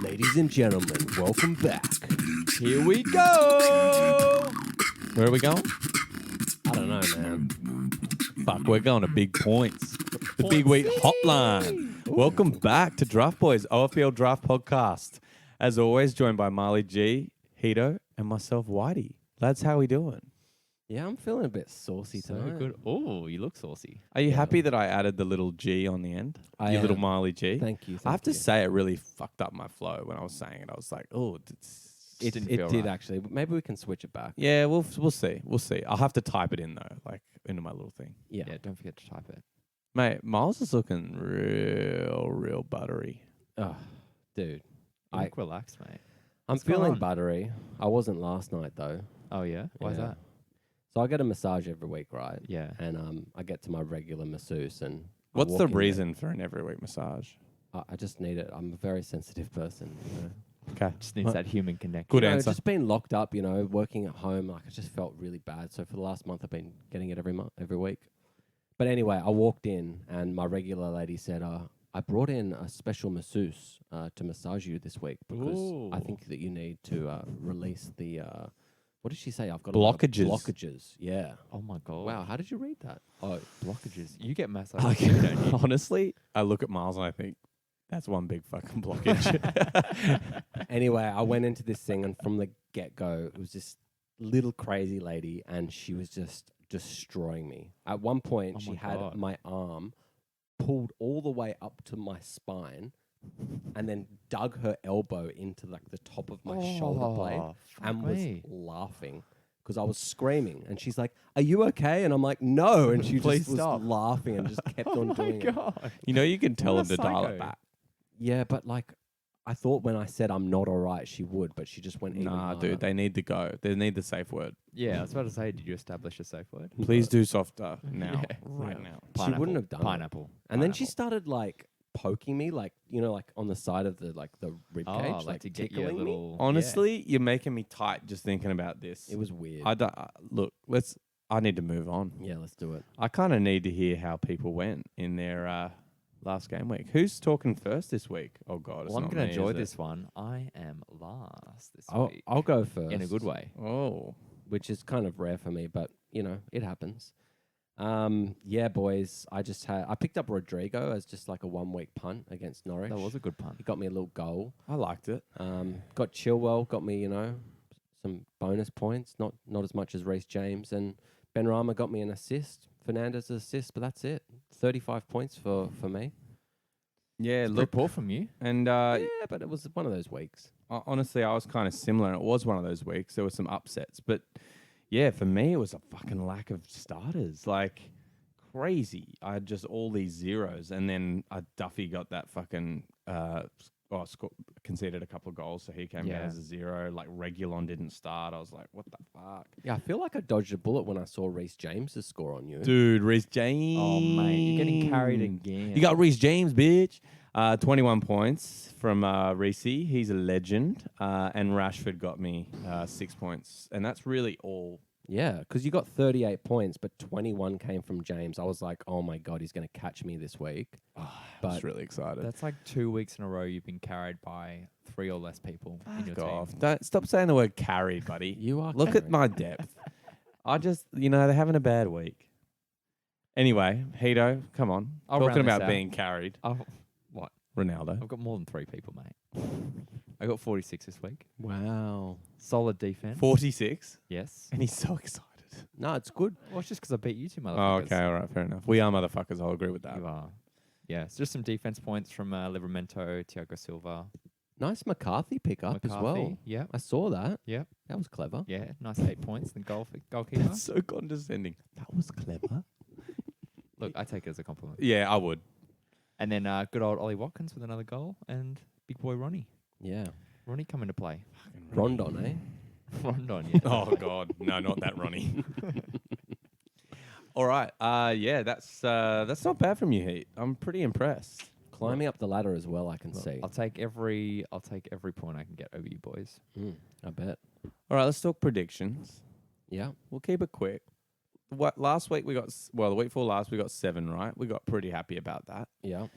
Ladies and gentlemen, welcome back. Here we go. Where are we going? I don't know, man. Fuck, we're going to big points. The big week hotline. Welcome back to Draft Boys, FPL Draft podcast. As always, joined by Myly G, Heato, and myself, Whitey. Lads, how we doing? Yeah, I'm feeling a bit saucy tonight. Good. Oh, you look saucy. Are you happy that I added the little G on the end? I Your little am. Myly G? Thank you. I have to say, it really fucked up my flow when I was saying it. I was like, oh, It didn't did feel right. actually. Maybe we can switch it back. yeah, we'll see. We'll see. I'll have to type it in, though, like into my little thing. Yeah. Yeah, don't forget to type it. Mate, Miles is looking real buttery. Oh, dude. You look relaxed, mate. I'm What's going feeling on? buttery. I wasn't last night, though. Oh, yeah? Why is Yeah. that? So I get a massage every week, right? Yeah. And I get to my regular masseuse and I What's walk the in there. reason for an every week massage? I just need it. I'm a very sensitive person, you know. Okay. Just needs that human connection. Good You know, answer. just being locked up, you know, working at home, like I just felt really bad. So for the last month, I've been getting it every week. But anyway, I walked in and my regular lady said, I brought in a special masseuse to massage you this week because I Ooh. think that you need to release the, what did she say? I've got a lot of Blockages. blockages. Yeah. Oh, my God. Wow. How did you read that? Oh, blockages. You get massage. Okay. too, don't you? Honestly, I look at Miles and I think that's one big fucking blockage. Anyway, I went into this thing and from the get-go, it was this little crazy lady and she was just destroying me. At one point, Oh she my had God. my arm pulled all the way up to my spine and then dug her elbow into like the top of my shoulder blade and was laughing because I was screaming. And she's like, "Are you okay?" And I'm like, "No." And she Please just was stop. laughing and just kept on doing it. God. You know, you can tell What them a to dial psycho. it back. Yeah, but like, I thought when I said I'm not all right, she would, but she just went even Nah, harder. dude, they need to go. They need the safe word. Yeah, I was about to say, did you establish a safe word? Please do softer now, Yeah. right Yeah. now. She wouldn't have done it. Pineapple. And then she Pineapple. started like poking me, like, you know, like on the side of the rib cage, Oh, like to get you a tickling me. little... Honestly, you're making me tight just thinking about this. It was weird. Look, I need to move on. Yeah, let's do it. I kind of need to hear how people went in their last game week. Who's talking first this week? Oh, God. It's Well, I'm not going to me, enjoy is it? this one. I am last this week. I'll go first. In a good way. Oh. Which is kind of rare for me, but, you know, it happens. Yeah, boys, I picked up Rodrigo as just like a 1 week punt against Norwich. That was a good punt. He got me a little goal. I liked it. Got Chilwell, got me, you know, some bonus points, not as much as Reece James. And Ben Rama got me an assist, Fernandez assist, but that's it. 35 points for me. Yeah, Good look. ball from you. And Yeah, but it was one of those weeks. honestly, I was kind of similar. It was one of those weeks. There were some upsets. But, yeah, for me, it was a fucking lack of starters. Like, crazy. I had just all these zeros. And then Duffy got that fucking... conceded a couple of goals, so he came down Yeah. as a zero. Like, Reguilon didn't start. I was like, what the fuck? Yeah, I feel like I dodged a bullet when I saw Reece James's score on you. Dude, Reece James. Oh, mate, you're getting carried again. You got Reece James, bitch. 21 points from Reece. He's a legend. And Rashford got me 6 points. And that's really all. Yeah, because you got 38 points, but 21 came from James. I was like, oh my God, he's going to catch me this week. I But was really excited. That's like 2 weeks in a row you've been carried by 3 or less people in your Fuck team. off. Don't stop saying the word carried, buddy. You are Look at carried. my depth. I just, they're having a bad week. Anyway, Heato, come on. I'll Talking round this about out. being carried. What? Ronaldo. I've got more than 3 people, mate. I got 46 this week. Wow. Solid defense. 46. Yes. And he's so excited. No, it's good. Well, it's just because I beat you two Oh, motherfuckers. okay. All right. Fair enough. We are motherfuckers. I'll agree with that. You are. Yeah, it's just some defense points from Livramento, Thiago Silva, Nice McCarthy pickup as well. McCarthy. Yeah. I saw that. Yeah. That was clever. Yeah. Nice 8 points. The goalkeeper. That's so condescending. That was clever. Look, I take it as a compliment. Yeah, I would. And then good old Ollie Watkins with another goal and big boy Ronnie. Yeah. Ronnie coming to play. Rondon, eh? Rondon, yeah. Oh, God. No, not that Ronnie. All right. Yeah, that's not bad from you, Heat. I'm pretty impressed. Climbing up the ladder as well, I can Look, see. I'll take every point I can get over you boys. I bet. All right, let's talk predictions. Yeah. We'll keep it quick. Last week we got, the week before last we got 7 right. We got pretty happy about that. Yeah.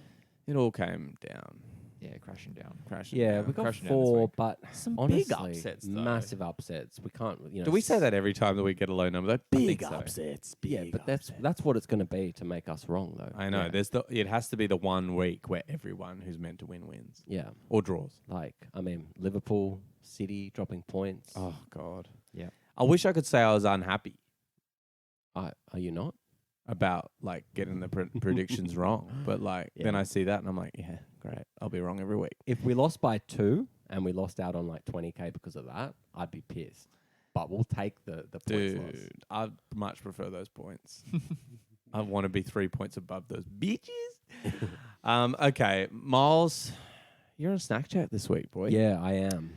It all came down. Yeah, crashing down. Crashing Yeah, down. we got Crashing down this 4, week. but Some honestly, big upsets, though. massive upsets. We can't, Do we say that every time that we get a low number? Though? think Big so. upsets. Yeah, Big but upsets. that's what it's going to be to make us wrong, though. I know. Yeah. It has to be the one week where everyone who's meant to win wins Yeah, or draws. like Liverpool, City dropping points. Oh God. Yeah. I wish I could say I was unhappy Are you not? about like getting the predictions wrong, but like then Yeah. I see that and I'm like, yeah, great. I'll be wrong every week. If we lost by 2 and we lost out on like 20K because of that, I'd be pissed. But we'll take the points loss. Dude, I'd much prefer those points. I want to be 3 points above those bitches. Okay, Myles, you're on Snack Chat this week, boy. Yeah, I am.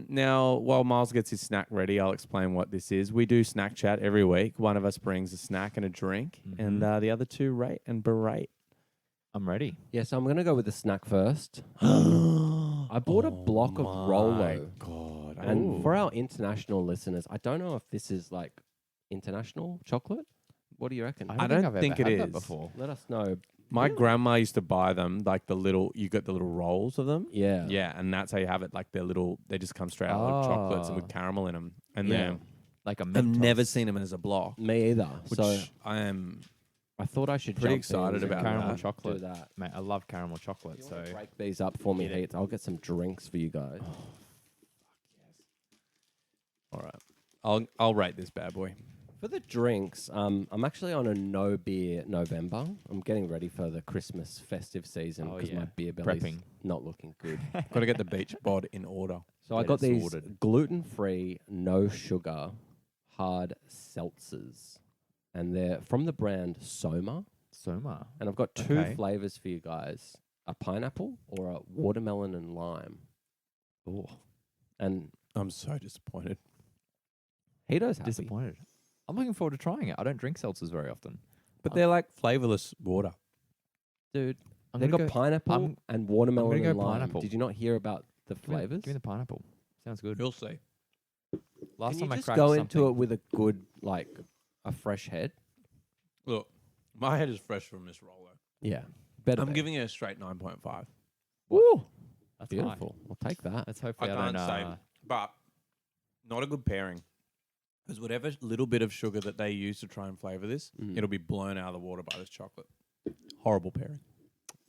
Now, while Myles gets his snack ready, I'll explain what this is. We do Snack Chat every week. One of us brings a snack and a drink, and the other two rate and berate. I'm ready. Yeah, so I'm going to go with the snack first. I bought a block of Rolo. God. And for our international listeners, I don't know if this is like international chocolate. What do you reckon? I don't I've think ever it had is. that before. Let us know. My grandma used to buy them, like you got the little rolls of them. Yeah. Yeah, and that's how you have it. Like they just come straight out of chocolates and with caramel in them. And Yeah. then Like a I've never Mentos. seen them as a block, Me either. which So I am I thought I should pretty jump excited in about caramel that. chocolate. Do that. Mate, I love caramel chocolate. You So wanna break these up for me, Get it. Heath? I'll get some drinks for you guys. All right. I'll rate this bad boy. For the drinks, I'm actually on a no beer November. I'm getting ready for the Christmas festive season Oh, because yeah. my beer belly's Prepping. not looking good. Got to get the beach bod in order. So I Get got it these sorted. gluten-free, no sugar, hard seltzers, and they're from the brand Soma. Soma. And I've got 2 Okay. flavors for you guys: a pineapple or a watermelon and lime. Oh, And I'm so disappointed. Hito's happy. disappointed. I'm looking forward to trying it. I don't drink seltzers very often. But they're like flavorless water. Dude. I'm They gonna got go- pineapple I'm- and watermelon go and lime. pineapple. Did you not hear about the Give me- flavors? Give me the pineapple. Sounds good. You'll see. Last Can time you I just cracked go something. into it with a good, a fresh head? Look, my head is fresh from this Rolo. Yeah. Better. I'm be. giving it a straight 9.5. Woo! That's Beautiful. We'll take that. Let's I hopefully I, can't don't. say, but not a good pairing. Because whatever little bit of sugar that they use to try and flavor this, Mm. it'll be blown out of the water by this chocolate. Horrible pairing.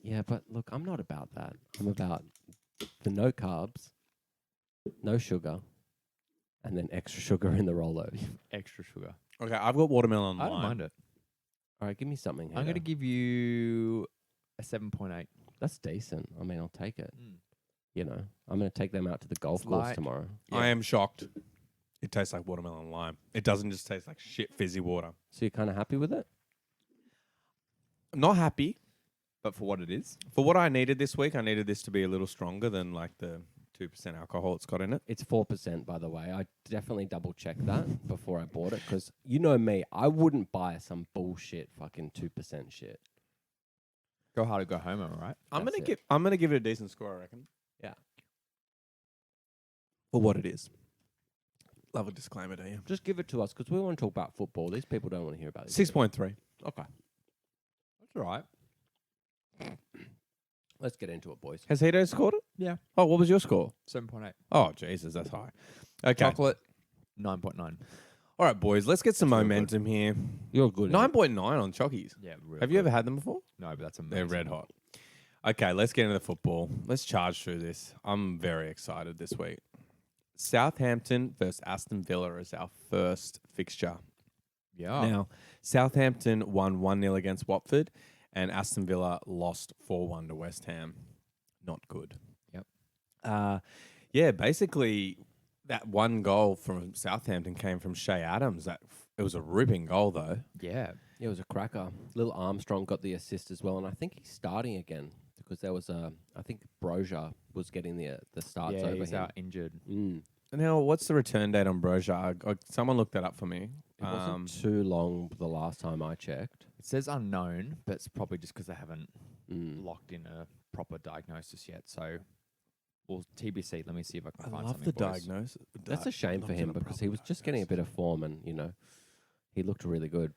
Yeah, but look, I'm not about that. I'm about the no carbs, no sugar, and then extra sugar in the Rolos. extra sugar. Okay, I've got watermelon I lime. don't mind it. All right, give me something. I'm going to Hito. give you a 7.8. That's decent. I mean, I'll take it. Mm. You know, I'm going to take them out to the golf It's course light. tomorrow. I am shocked. It tastes like watermelon lime. It doesn't just taste like shit fizzy water. So you're kind of happy with it? I'm not happy. But for what it is, For what I needed this week, I needed this to be a little stronger than like the 2% alcohol it's got in it. It's 4%, by the way. I definitely double checked that before I bought it because you know me, I wouldn't buy some bullshit fucking 2% shit. go hard or go home, all right? I'm That's gonna give it a decent score, I reckon. Yeah. For what it is. Love a disclaimer, do you? Just give it to us because we want to talk about football. These people don't want to hear about it. 6.3. Okay. That's all right. Let's get into it, boys. Has Heato scored it? Yeah. Oh, what was your score? 7.8. Oh, Jesus, that's high. Okay. Chocolate, 9.9. All right, boys, let's get some That's real momentum here. You're good. 9.9 on Chockies. Yeah. Have you ever had them before? No, but that's amazing. They're red hot. Okay, let's get into the football. Let's charge through this. I'm very excited this week. Southampton versus Aston Villa is our first fixture. Yeah. Now, Southampton won 1-0 against Watford, and Aston Villa lost 4-1 to West Ham. Not good. Yep. Yeah, basically, that one goal from Southampton came from Shea Adams. It was a ripping goal, though. Yeah. It was a cracker. Little Armstrong got the assist as well, and I think he's starting again because there was I think Brozier was getting the starts Yeah, over he's him. out injured. Now, what's the return date on Brozier? Someone looked that up for me. It wasn't too long the last time I checked. It says unknown, but it's probably just because they haven't Mm. locked in a proper diagnosis yet. So, well, TBC. Let me see if I can I find love something. the boys. diagnosis. That's a shame for him because he was just getting a bit of form and, you know, he looked really good.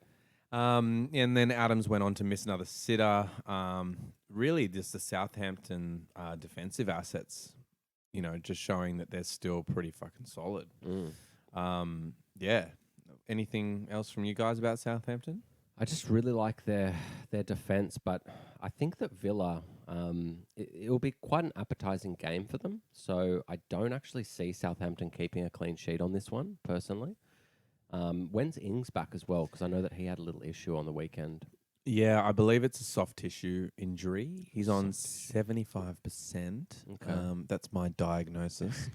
And then Adams went on to miss another sitter. really just the Southampton defensive assets, just showing that they're still pretty fucking solid. Yeah. Anything else from you guys about Southampton? I just really like their defense, but I think that Villa, it'll be quite an appetizing game for them. So I don't actually see Southampton keeping a clean sheet on this one, personally. When's Ings back as well? Because I know that he had a little issue on the weekend. Yeah, I believe it's a soft tissue injury. He's on 75%. Okay. That's my diagnosis.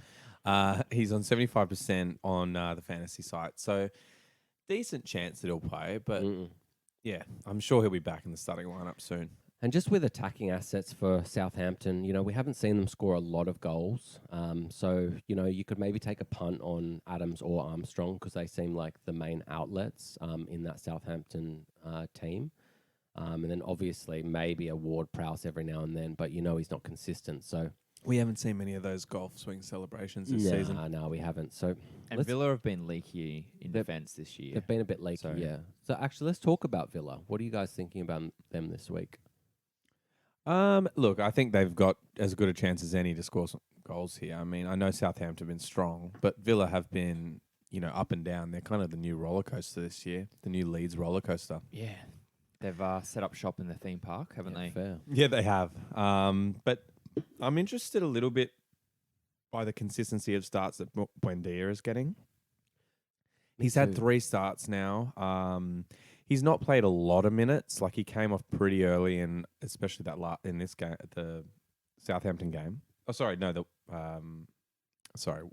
He's on 75% on the fantasy site. So decent chance that he'll play, but yeah, I'm sure he'll be back in the starting lineup soon. And just with attacking assets for Southampton, we haven't seen them score a lot of goals. So, you could maybe take a punt on Adams or Armstrong because they seem like the main outlets in that Southampton team. And then obviously maybe a Ward-Prowse every now and then, but he's not consistent. So We haven't seen many of those golf swing celebrations this season. No, we haven't. So And Villa have been leaky in defence this year. they've been a bit leaky, yeah. So actually, let's talk about Villa. What are you guys thinking about them this week? Look, I think they've got as good a chance as any to score some goals here. I mean, I know Southampton have been strong, but Villa have been, up and down. They're kind of the new roller coaster this year, the new Leeds roller coaster. Yeah. They've set up shop in the theme park, haven't they? Fair. Yeah, they have. But I'm interested a little bit by the consistency of starts that Buendia is getting. He's had 3 starts now. He's not played a lot of minutes. Like he came off pretty early, and especially in this game, the Southampton game. Oh, sorry, no,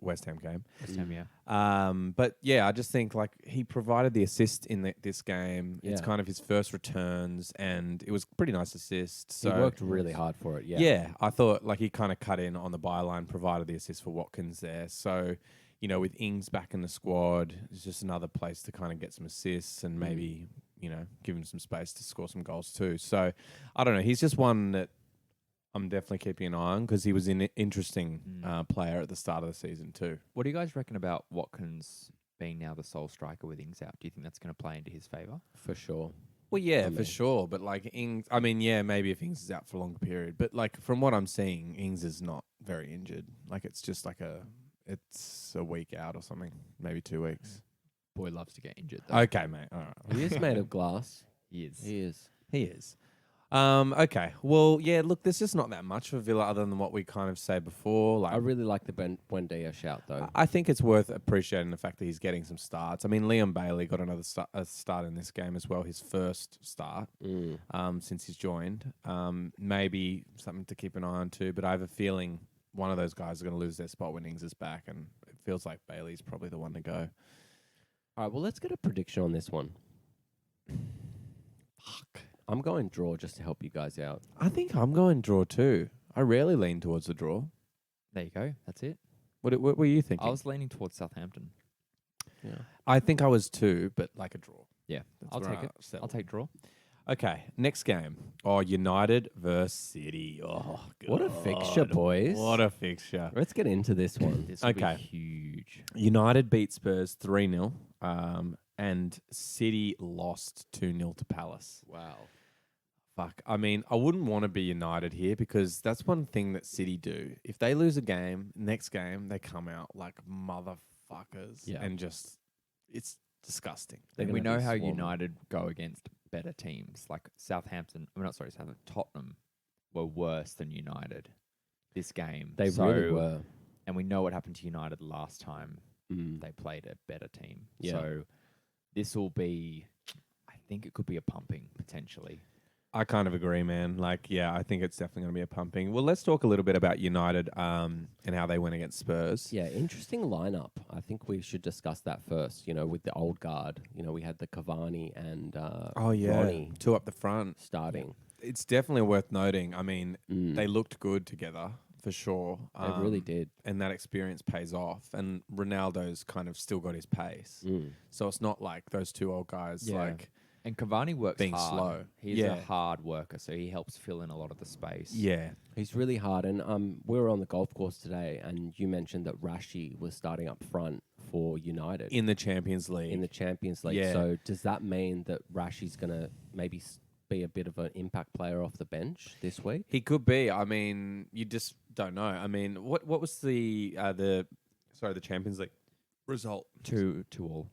West Ham game. West Ham, yeah. But yeah, I just think like he provided the assist in this game. Yeah. It's kind of his first returns, and it was pretty nice assist. So He worked really hard for it, yeah. yeah, I thought like he kind of cut in on the byline, provided the assist for Watkins there. So, with Ings back in the squad, it's just another place to kind of get some assists and maybe, give him some space to score some goals too. So, I don't know. He's just one that I'm definitely keeping an eye on because he was an interesting player at the start of the season too. What do you guys reckon about Watkins being now the sole striker with Ings out? Do you think that's going to play into his favour? For sure. Well, yeah, for sure. But like Ings, I mean, yeah, maybe if Ings is out for a longer period. But like from what I'm seeing, Ings is not very injured. Like it's just like it's a week out or something, maybe 2 weeks. Boy loves to get injured, though. Okay, mate. All right. He is made of glass. He is. He is. He is. Okay. Well, yeah, look, there's just not that much for Villa other than what we kind of say before. Like, I really like the Buendia shout, though. I think it's worth appreciating the fact that he's getting some starts. I mean, Liam Bailey got another start in this game as well, his first start since he's joined. Maybe something to keep an eye on too, but I have a feeling one of those guys are going to lose their spot when Ings is back, and it feels like Bailey's probably the one to go. All right, well, let's get a prediction on this one. Fuck. I'm going draw just to help you guys out. I think I'm going draw too. I rarely lean towards the draw. There you go. That's it. What were you thinking? I was leaning towards Southampton. Yeah. I think I was too, but like a draw. Yeah, That's I'll where take I it. settled. I'll take draw. Okay, next game. Oh, United versus City. Oh, What a fixture, God. boys. What a fixture. Let's get into this one. This will Okay. be huge. United beat Spurs 3-0, and City lost 2-0 to Palace. Wow. Fuck. I mean, I wouldn't want to be United here because that's one thing that City do. If they lose a game, next game, they come out like motherfuckers. Yeah. And just, it's disgusting. They're And we gonna know be how swarming. United go against better teams. Like Southampton, Tottenham were worse than United this game. They really were. And we know what happened to United last time Mm. they played a better team. Yeah. So this will be, I think it could be a pumping potentially. I kind of agree, man. Like, yeah, I think it's definitely going to be a pumping. Well, let's talk a little bit about United and how they went against Spurs. Yeah, interesting lineup. I think we should discuss that first. With the old guard. We had the Cavani and Ronnie 2 up the front. starting. It's definitely worth noting. I mean, Mm. they looked good together for sure. They really did. And that experience pays off. And Ronaldo's kind of still got his pace. Mm. So it's not like those 2 old guys Yeah. like... And Cavani works Being hard. slow. He's Yeah. a hard worker, so he helps fill in a lot of the space. Yeah. He's really hard. And we were on the golf course today, and you mentioned that Rashi was starting up front for United In the Champions League. in the Champions League. Yeah. So does that mean that Rashi's going to maybe be a bit of an impact player off the bench this week. He could be. I mean, you just don't know. I mean, what was the Champions League result? 2-2 all.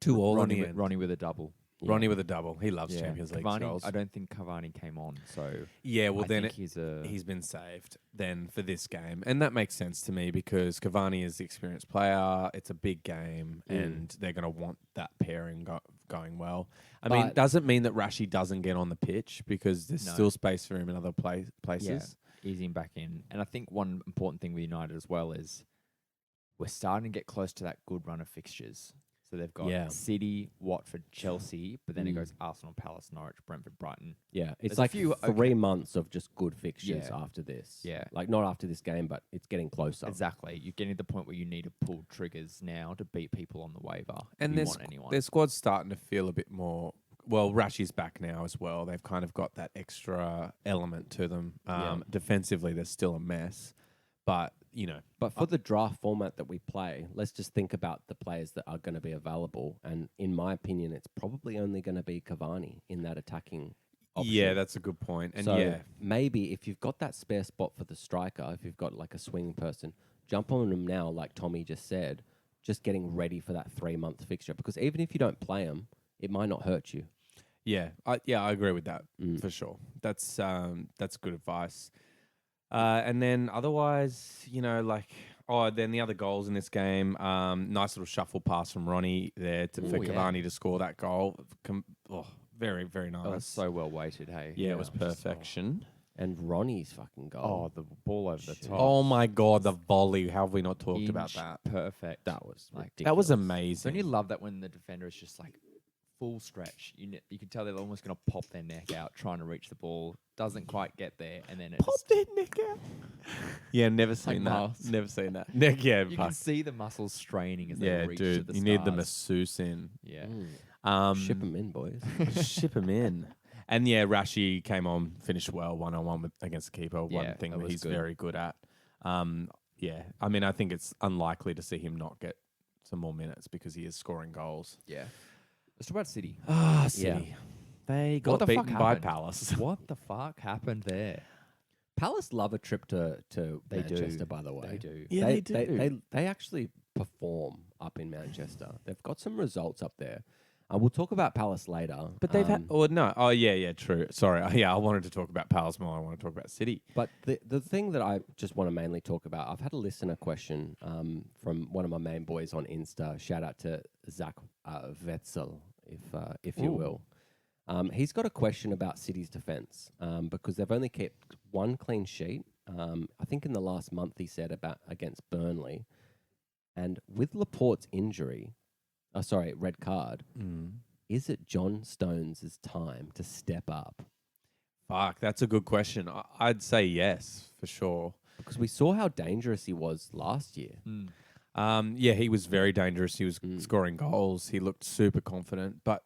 2-all in Ronnie, the with, end. Ronnie with a double. Ronnie with a double. He loves Yeah. Champions League Cavani, goals. I don't think Cavani came on, so Yeah, well I then think he's been saved then for this game, and that makes sense to me because Cavani is the experienced player. It's a big game, and they're going to want that pairing going well. I mean, it doesn't mean that Rashi doesn't get on the pitch because there's still space for him in other places. easing him back in. And I think one important thing with United as well is we're starting to get close to that good run of fixtures. So they've got City, Watford, Chelsea, but then it goes Arsenal, Palace, Norwich, Brentford, Brighton. Yeah, it's There's a like few- 3 months of just good fixtures Yeah. after this. Yeah. Like not after this game, but it's getting closer. Exactly. You're getting to the point where you need to pull triggers now to beat people on the waiver. And if you want anyone. their squad's starting to feel a bit more. Well, Rashi's back now as well. They've kind of got that extra element to them. Defensively, they're still a mess, but you know. But for the draft format that we play, let's just think about the players that are going to be available. And in my opinion, it's probably only going to be Cavani in that attacking option. Yeah, that's a good point. And so maybe if you've got that spare spot for the striker, if you've got like a swing person, jump on them now, like Tommy just said, just getting ready for that 3 month fixture. Because even if you don't play them, it might not hurt you. Yeah, I agree with that for sure. That's good advice. And then otherwise, you know, then the other goals in this game, nice little shuffle pass from Ronnie there for Cavani to score that goal. Very, very nice. That was so well weighted, hey? Yeah, it was perfection. And Ronnie's fucking goal. Oh, the ball over the top. Oh my God, the volley. How have we not talked about Inch that? Perfect. That was ridiculous. That was Don't amazing. you love that when the defender is just like full stretch? You can tell they're almost going to pop their neck out trying to reach the ball. Doesn't quite get there, and then it just, their neck out. Yeah, never seen that. Myles. Never seen that. Neck, yeah. you can see the muscles straining as they Yeah, reach to dude. the You need the stars. masseuse in. Yeah. Ship them in, boys. Ship him in. And yeah, Rashi came on, finished well, 1-on-1 against the keeper. One thing that was he's good. very good at. Yeah, I mean, I think it's unlikely to see him not get some more minutes because he is scoring goals. Yeah. Let's talk about City. City. They got What the fuck beaten by happened? Palace. What the fuck happened there? Palace love a trip to They do. Manchester, by the way. They do. Yeah, they do. They actually perform up in Manchester. They've got some results up there. We'll talk about Palace later. But they've had... Oh, no. Oh, yeah, true. Sorry. Yeah, I wanted to talk about Palace more. I want to talk about City. But the thing that I just want to mainly talk about, I've had a listener question from one of my main boys on Insta. Shout out to Zach Wetzel, if you will. He's got a question about City's defence because they've only kept one clean sheet. I think in the last month he said about against Burnley. And with Laporte's injury... red card. Is it John Stones' time to step up? Fuck, that's a good question. I'd say yes, for sure. Because we saw how dangerous he was last year. Yeah, he was very dangerous. He was scoring goals. He looked super confident. But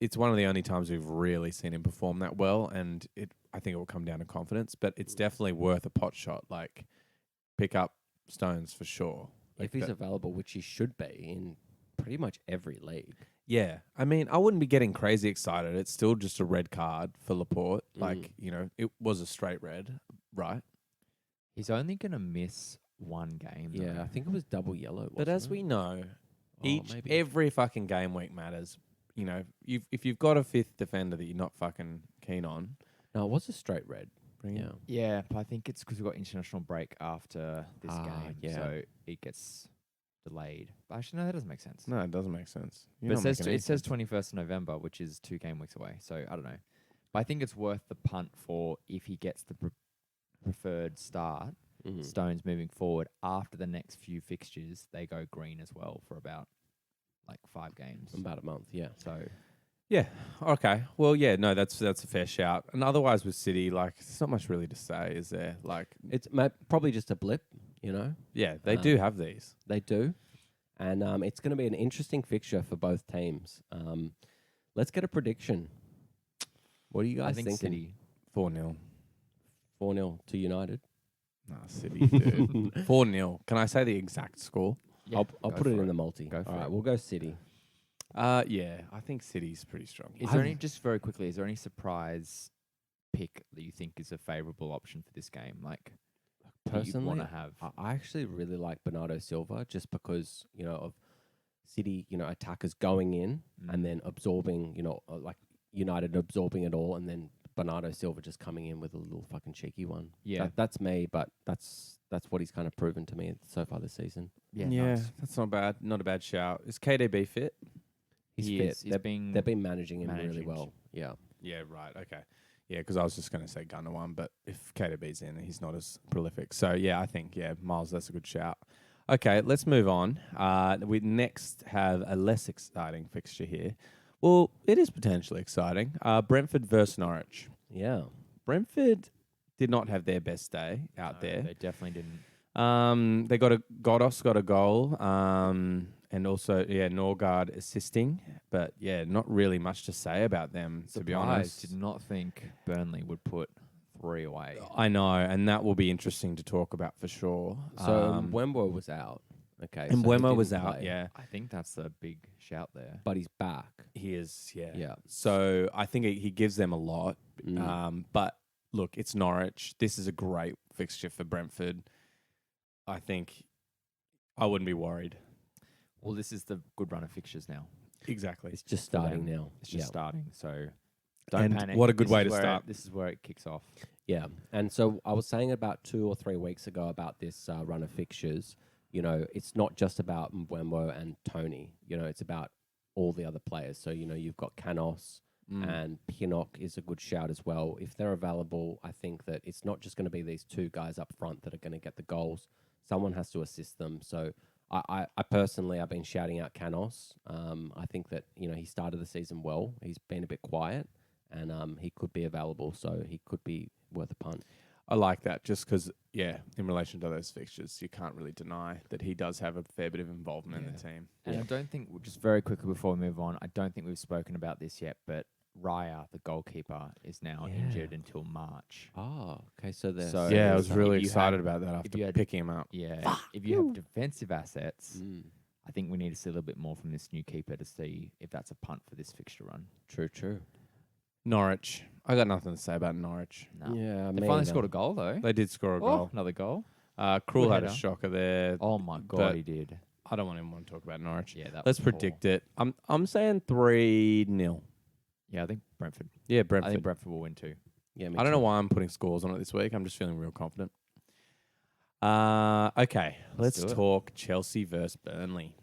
it's one of the only times we've really seen him perform that well. And I think it will come down to confidence. But it's definitely worth a pot shot. Like, pick up Stones for sure. If he's available, which he should be in pretty much every league. Yeah. I mean, I wouldn't be getting crazy excited. It's still just a red card for Laporte. Like, you know, it was a straight red, right? He's only going to miss one game. Yeah, though. I think it was double yellow. But as we know, maybe. every fucking game week matters. You know, if you've got a fifth defender that you're not fucking keen on. No, it was a straight red. Bring it. Yeah, but I think it's because we've got international break after this game. yeah. So it gets delayed. But actually, no, that doesn't make sense. No, it doesn't make sense. But it says 21st of November, which is 2 game weeks away. So I don't know. But I think it's worth the punt for if he gets the preferred start, Stones moving forward. After the next few fixtures, they go green as well for about 5 games. About a month, yeah. So Yeah. Okay. Well, yeah. No, that's a fair shout. And otherwise, with City, there's not much really to say, is there? It's probably just a blip, you know. Yeah, they do have these. They do, and it's going to be an interesting fixture for both teams. Let's get a prediction. What are you guys I think thinking? City 4-0. 4-0 to United. Nah, City, dude. 4-0. Can I say the exact score? I'll go put it for in the multi. Go for All right, it. we'll go City. Yeah, I think City's pretty strong. Is there any, just very quickly, is there any surprise pick that you think is a favourable option for this game? Like, that you'd want Personally, to have? I actually really like Bernardo Silva just because, of City, attackers going in and then absorbing, like United absorbing it all, and then Bernardo Silva just coming in with a little fucking cheeky one. Yeah. That's me, but that's what he's kind of proven to me so far this season. Yeah, Nice. That's not bad. Not a bad shout. Is KDB fit? He's He fit. is. He's been They've been managing him really managing. well. Yeah. Yeah, right. Okay. Yeah, because I was just going to say Gundogan, but if KDB's in, he's not as prolific. So, yeah, I think, Myles, that's a good shout. Okay, let's move on. We next have a less exciting fixture here. Well, it is potentially exciting. Brentford versus Norwich. Yeah. Brentford did not have their best day out there. They definitely didn't. They Godos got a goal, and also Norgard assisting, but not really much to say about them, to be honest. Did not think Burnley would put 3 away. I know, and that will be interesting to talk about for sure. So Mbeumo was out. Okay. And so he Mbeumo was didn't out, play, yeah. I think that's a big shout there. But he's back. He is, yeah. Yeah. So I think he gives them a lot. Mm. But look, it's Norwich. This is a great fixture for Brentford. I think I wouldn't be worried. Well, this is the good run of fixtures now. Exactly. It's just starting now. It's just Yeah. starting, so don't And panic. what a good This way is to where start. This is where it kicks off. Yeah. And so I was saying about 2 or 3 weeks ago about this run of fixtures. It's not just about Mbeumo and Tony. It's about all the other players. So, you've got Canos and Pinnock is a good shout as well. If they're available, I think that it's not just going to be these 2 guys up front that are going to get the goals. Someone has to assist them. So I personally, I've been shouting out Canos. I think that, he started the season well. He's been a bit quiet and he could be available. So he could be worth a punt. I like that just because, in relation to those fixtures, you can't really deny that he does have a fair bit of involvement in the team. And I don't think, just very quickly before we move on, I don't think we've spoken about this yet, but Raya, the goalkeeper, is now injured until March. Oh, okay. So there's So- Yeah, I was if really you excited had- about that if after you had- picking him up. Yeah. If you have defensive assets, Mm, I think we need to see a little bit more from this new keeper to see if that's a punt for this fixture run. true. Norwich. I got nothing to say about Norwich. No. Yeah, They finally scored a goal, though. They did score a goal. Another goal. Krul Good had a header. shocker there. Oh, my God, But he did. I don't want anyone to talk about Norwich. Yeah, that Let's was poor. predict it. I'm saying 3-0. Yeah, I think Brentford. Yeah, I Brentford. think Brentford will win too. Yeah, I don't know why I'm putting scores on it this week. I'm just feeling real confident. Okay, let's do it. talk Chelsea versus Burnley.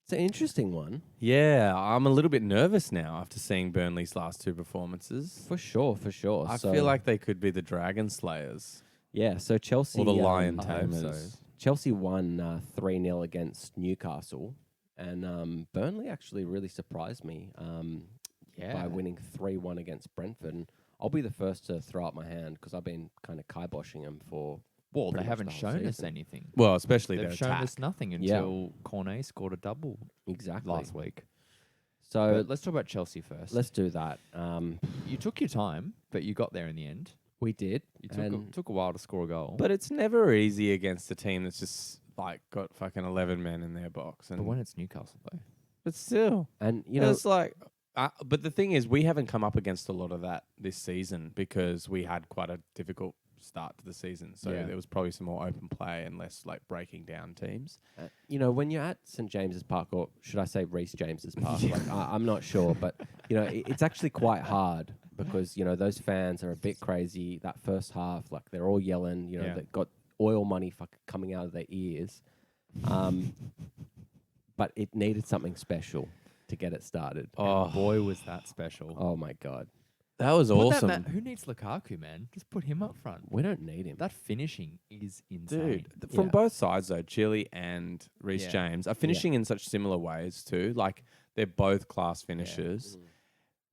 It's an interesting one. Yeah, I'm a little bit nervous now after seeing Burnley's last 2 performances. For sure. I feel like they could be the Dragon Slayers Yeah, so Chelsea... or the Lion I hope so. Tamers. Chelsea won 3-0 against Newcastle, and Burnley actually really surprised me by winning 3-1 against Brentford. And I'll be the first to throw up my hand because I've been kind of kiboshing them for... Well, they pretty much haven't the whole shown us season. anything. Well, especially their They've shown attack. us nothing Yeah. until Cornet scored a double Exactly. last week. So But let's talk about Chelsea first. let's do that. You took your time, but you got there in the end. We did. You and took a while to score a goal. But it's never easy against a team that's just like got fucking 11 men in their box. And But when it's Newcastle, though. but still, it's like. But the thing is, we haven't come up against a lot of that this season because we had quite a difficult start to the season. So Yeah. there was probably some more open play and less like breaking down teams. when you're at St James's Park, or should I say Reece James's Park, like, I'm not sure, but it's actually quite hard because those fans are a bit crazy. That first half, like they're all yelling, they've got oil money coming out of their ears, but it needed something special to get it started. Oh, Boy, was that special. Oh my god, that was awesome. Who needs Lukaku, man? Just put him up front. we don't need him. That finishing is insane. Dude, from Yeah. both sides though, Chile and Reece Yeah. James are finishing in such similar ways too. Like they're both class finishers.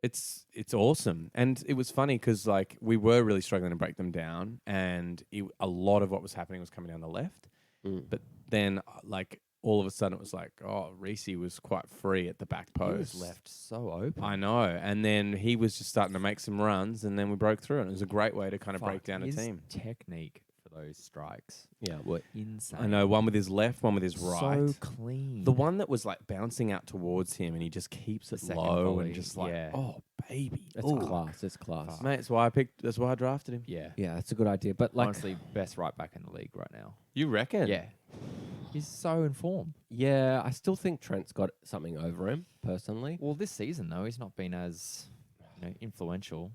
It's awesome, and it was funny because like we were really struggling to break them down, and a lot of what was happening was coming down the left. But then like all of a sudden it was like, oh, Reece was quite free at the back He post. was left so open. I know, and then he was just starting to make some runs, and then we broke through, and it was a great way to kind of break Fuck, down a his team. technique for those strikes. Yeah, well, Insane. I know, one with his left, one with his right. So clean. The one that was like bouncing out towards him and he just keeps it second low volley, and just like, yeah. oh, baby. it's Ooh. class. It's class. Mate, that's why I drafted him. Yeah. Yeah, it's a good idea. But like, Honestly, best right back in the league right now. You reckon? Yeah. He's so in form. yeah, I still think Trent's got something over him personally. Well, this season, though, he's not been as influential.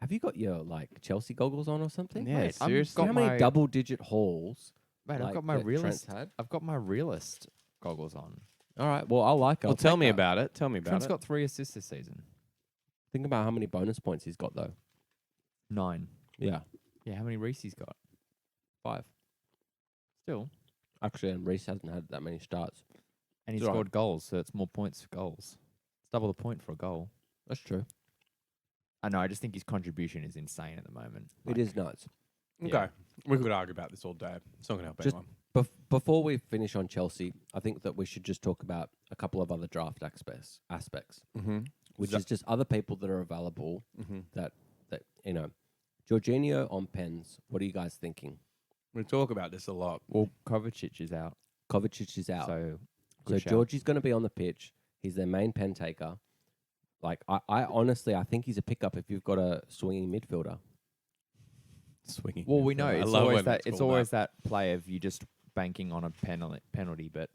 Have you got your like Chelsea goggles on or something? Yeah, Mate, I've seriously. got How many my- double-digit hauls? Mate, like, I've got my that Trent's realist. had? I've got my realist goggles on. All right. Well, I like it. Well, tell me about it. Tell me about Trent's it. got 3 assists this season. Think about how many bonus points he's got though. 9. Yeah, Yeah, how many Reese's got? 5. Still. Actually, and Reece hasn't had that many starts. And he It's all scored goals, so it's more points for goals. It's double the point for a goal. That's true. I know, I just think his contribution is insane at the moment. It is nuts. Okay. Yeah. We could argue about this all day. It's not going to help Just- anyone. Before we finish on Chelsea, I think that we should just talk about a couple of other draft aspects, Mm-hmm. which that- is just other people that are available. Mm-hmm. That Jorginho on pens. What are you guys thinking? We talk about this a lot. Well, Kovacic is out. Kovacic is out, So, so good shout. Georgie's going to be on the pitch. He's their main pen taker. Like I honestly, I think he's a pickup if you've got a swinging midfielder. Swinging. Well, we know I it's love always when that. It's called always that play of you just banking on a penalty, but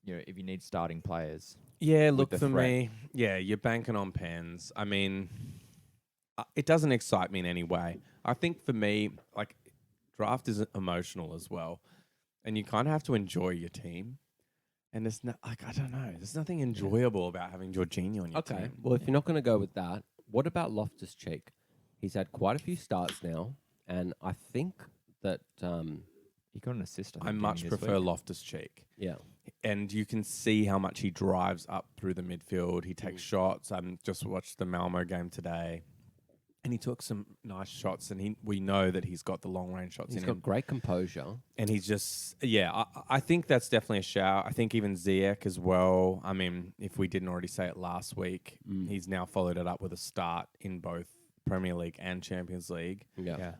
if you need starting players, Yeah, with look, the for threat. me, yeah, you're banking on pens. I mean, it doesn't excite me in any way. I think for me, like, draft is emotional as well. And you kind of have to enjoy your team. And there's I don't know. There's nothing enjoyable about having Jorginho on your team. Well, if you're not going to go with that, what about Loftus-Cheek? He's had quite a few starts now, and I think that he got an assist. I much prefer Loftus-Cheek. yeah, And you can see how much he drives up through the midfield. He takes shots. I just watched the Malmo game today. And he took some nice shots, and we know that he's got the long-range shots he's in got him. great composure. And he's just, I think that's definitely a shout. I think even Ziyech as well. I mean, if we didn't already say it last week, he's now followed it up with a start in both Premier League and Champions League. Yeah.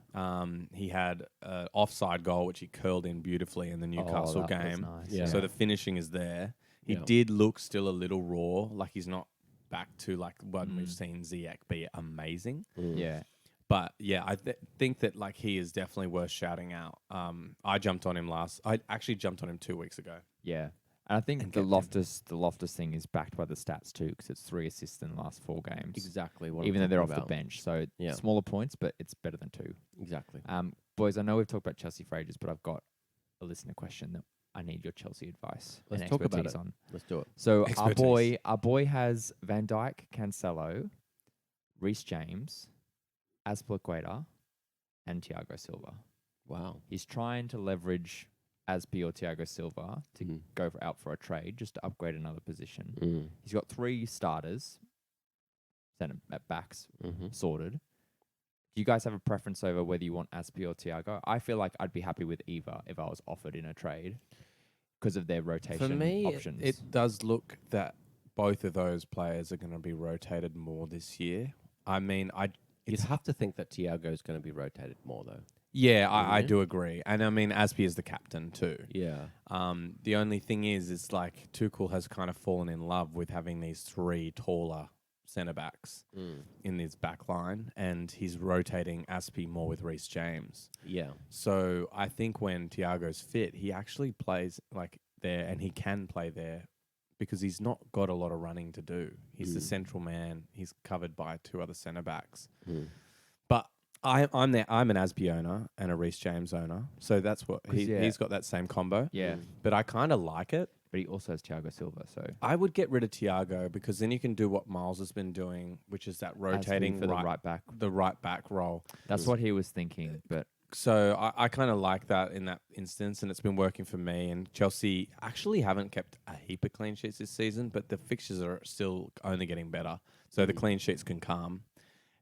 He had an offside goal, which he curled in beautifully in the Newcastle that was game. nice. Yeah. So the finishing is there. He Yeah. did look still a little raw, like he's not back to like when we've seen Ziyech be amazing. Yeah. But yeah, I think that like he is definitely worth shouting out. I jumped on him I actually jumped on him 2 weeks ago. Yeah. And I think And the kept him. Loftus thing is backed by the stats too, because it's 3 assists in the last 4 games. Exactly. What Even though I'm they're off talking the about. bench, so Yeah. smaller points, but it's better than 2. Exactly. Boys, I know we've talked about Chelsea for ages, but I've got a listener question that I need your Chelsea advice Let's and talk about expertise it. on. Let's do it. So Expertise. our boy has Van Dijk, Cancelo, Reece James, Azpilicueta, and Thiago Silva. Wow. He's trying to leverage Aspi or Thiago Silva to go out for a trade just to upgrade another position. He's got 3 starters, centre at backs sorted. Do you guys have a preference over whether you want Aspi or Thiago? I feel like I'd be happy with either if I was offered in a trade because of their rotation For me, options. it does look that both of those players are going to be rotated more this year. I mean, You'd have to think that Thiago is going to be rotated more, though. yeah, I Yeah. do agree. And I mean, Aspi is the captain too. Yeah. The only thing is like Tuchel has kind of fallen in love with having these 3 taller centre backs in his back line, and he's rotating Aspi more with Reece James. Yeah. So I think when Thiago's fit, he actually plays like there, and he can play there because he's not got a lot of running to do. He's the central man. He's covered by 2 other centre backs. But I'm an Aspi owner and a Reece James owner, so that's what he's got that same combo. yeah, But I kind of like it. but he also has Thiago Silva, so I would get rid of Thiago because then you can do what Myles has been doing, which is that rotating for the right back. the right back role. That's what he was thinking, but So I kind of like that in that instance, and it's been working for me. And Chelsea actually haven't kept a heap of clean sheets this season, but the fixtures are still only getting better. So the clean sheets can come.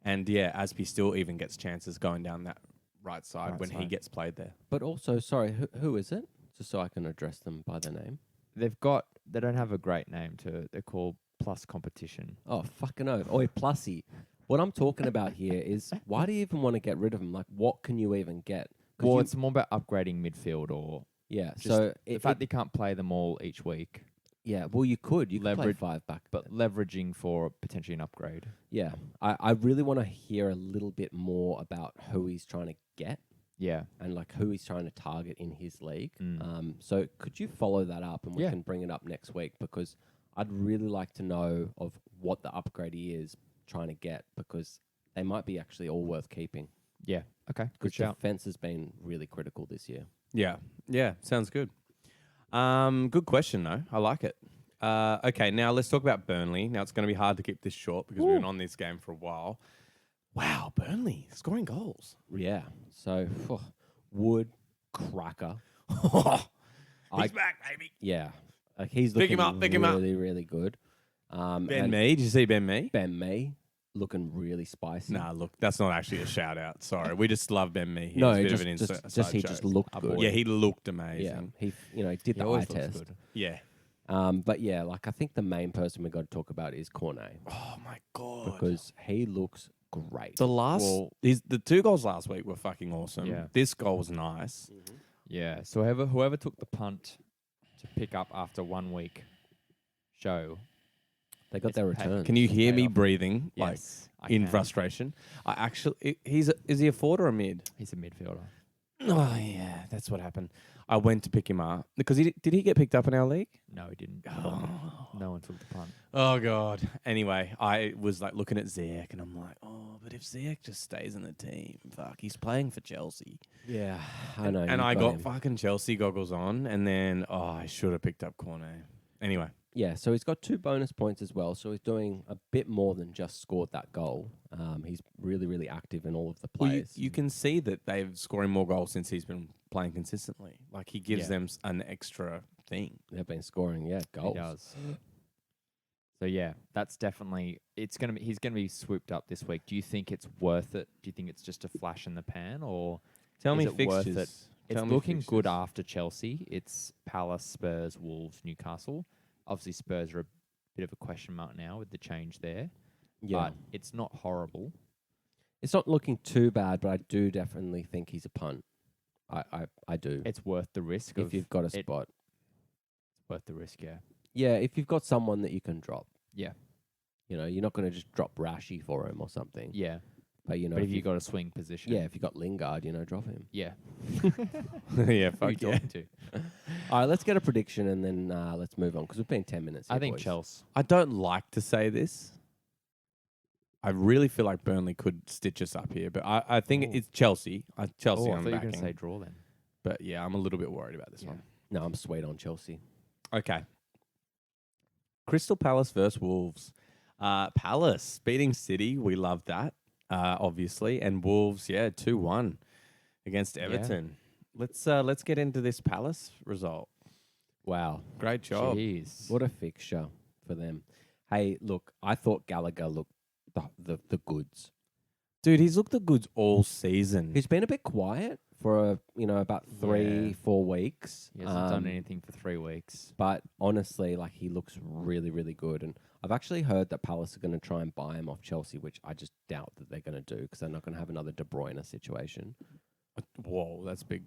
And yeah, Aspi still even gets chances going down that right side when he gets played there. But also, sorry, who is it? Just so I can address them by their name. they don't have a great name to. They're called Plus Competition. Oh, fucking oath. Oi, Plussy. What I'm talking about here is why do you even want to get rid of him? Like, what can you even get? Well, it's more about upgrading midfield or yeah. just So the fact that you can't play them all each week, yeah. Well, you could play Leverage- 5 back, but leveraging for potentially an upgrade. yeah. I really want to hear a little bit more about who he's trying to get Yeah. and like who he's trying to target in his league. Mm. So could you follow that up and we Yeah. can bring it up next week because I'd really like to know of what the upgrade he is trying to get because they might be actually all worth keeping. Yeah. Okay. Good Because shout. defense has been really critical this year. Yeah. Yeah. Sounds good. Good question, though. I like it. Okay, now let's talk about Burnley. Now, it's going to be hard to keep this short because we've been on this game for a while. Wow, Burnley scoring goals. Yeah. So Wood, cracker. He's back, baby. Yeah. Like he's Pick looking him up, pick him up. really, really good. Ben and Mee. Did you see Ben Mee? Ben Mee looking really spicy. Nah, look, that's not actually a shout out. Sorry, we just love Ben Mee. No, He's a bit just, of an just, inside just he joke. just looked Our good. boy. Yeah, he looked Yeah. amazing. He did the eye always looks test. good. Yeah. But yeah, like I think the main person we got to talk about is Cornet Oh my god. because he looks great. The 2 goals last week were fucking awesome. Yeah. This goal was nice. Yeah. So whoever took the punt to pick up after 1 week show. They got It's their paid. return. Can you hear paid me off. breathing Yes, I in can. frustration? I actually, is he a forward or a mid? He's a midfielder. Oh yeah, that's what happened. I went to pick him up because did he get picked up in our league? No, he didn't. Oh. No one took the punt. Oh god. Anyway, I was like looking at Ziyech and I'm like, oh, but if Ziyech just stays in the team, fuck, he's playing for Chelsea. Yeah, I know. And you I got him. fucking Chelsea goggles on, and then I should have picked up Cornet. Anyway, Yeah, so he's got 2 bonus points as well. So he's doing a bit more than just scored that goal. He's really, really active in all of the well, plays. you can see that they've scoring more goals since he's been playing consistently. Like he gives Yeah. them an extra thing. They've been scoring, goals. He does. So yeah, that's definitely he's gonna be swooped up this week. Do you think it's worth it? Do you think it's just a flash in the pan, or Tell Is me it worth fixtures. it? It's Tell me looking good fixtures. after Chelsea. It's Palace, Spurs, Wolves, Newcastle. Obviously, Spurs are a bit of a question mark now with the change there. Yeah. But it's not horrible. It's not looking too bad, but I do definitely think he's a punt. I do. It's worth the risk. If you've got a spot. It's worth the risk, yeah. Yeah, if you've got someone that you can drop. Yeah. You know, you're not going to just drop Rashi for him or something. Yeah. But, you know, But if you've got a swing position. yeah, if you've got Lingard, drop him. Yeah. yeah, Who are you fuck yeah. talking to? All right, let's get a prediction and then let's move on because we've been 10 minutes I here, think boys. Chelsea. I don't like to say this. I really feel like Burnley could stitch us up here, but I think Ooh. it's Chelsea. Chelsea, I I'm thought you were backing. going to say draw then. But yeah, I'm a little bit worried about this Yeah. one. No, I'm sweet on Chelsea. Okay. Crystal Palace versus Wolves. Palace beating City. We love that, obviously. And Wolves, 2-1 against Everton. Let's get into this Palace result. Wow. Great job. Jeez. What a fixture for them. Hey, look, I thought Gallagher looked the goods. Dude, he's looked the goods all season. He's been a bit quiet for about 3-4 weeks. He hasn't done anything for 3 weeks. But honestly, like he looks really, really good. And I've actually heard that Palace are going to try and buy him off Chelsea, which I just doubt that they're going to do because they're not going to have another De Bruyne situation. Whoa, that's a big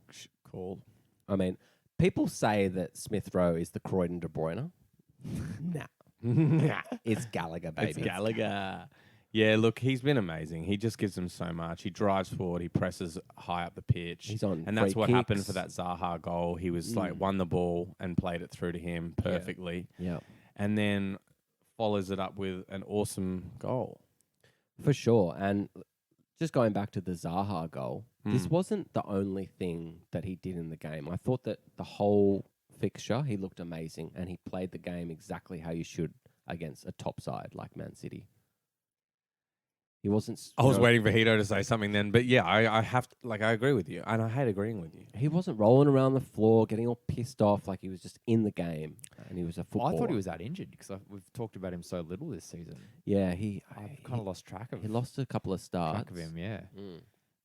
call. I mean, people say that Smith Rowe is the Croydon De Bruyne. Nah, it's Gallagher, baby. It's Gallagher. Yeah, look, he's been amazing. He just gives them so much. He drives forward. He presses high up the pitch. He's on and that's free what happened kicks. for that Zaha goal. He was like won the ball and played it through to him perfectly. Yeah, And then follows it up with an awesome goal. for sure. And just going back to the Zaha goal, this wasn't the only thing that he did in the game. I thought that the whole fixture, he looked amazing and he played the game exactly how you should against a top side like Man City. He wasn't. I was waiting for Heato to say something then, but yeah, I have to, I agree with you, and I hate agreeing with you. He wasn't rolling around the floor, getting all pissed off. Like he was just in the game, and he was a footballer. I thought he was that injured because we've talked about him so little this season. Yeah, I've kind of lost track of He lost a couple of starts. track of him, yeah.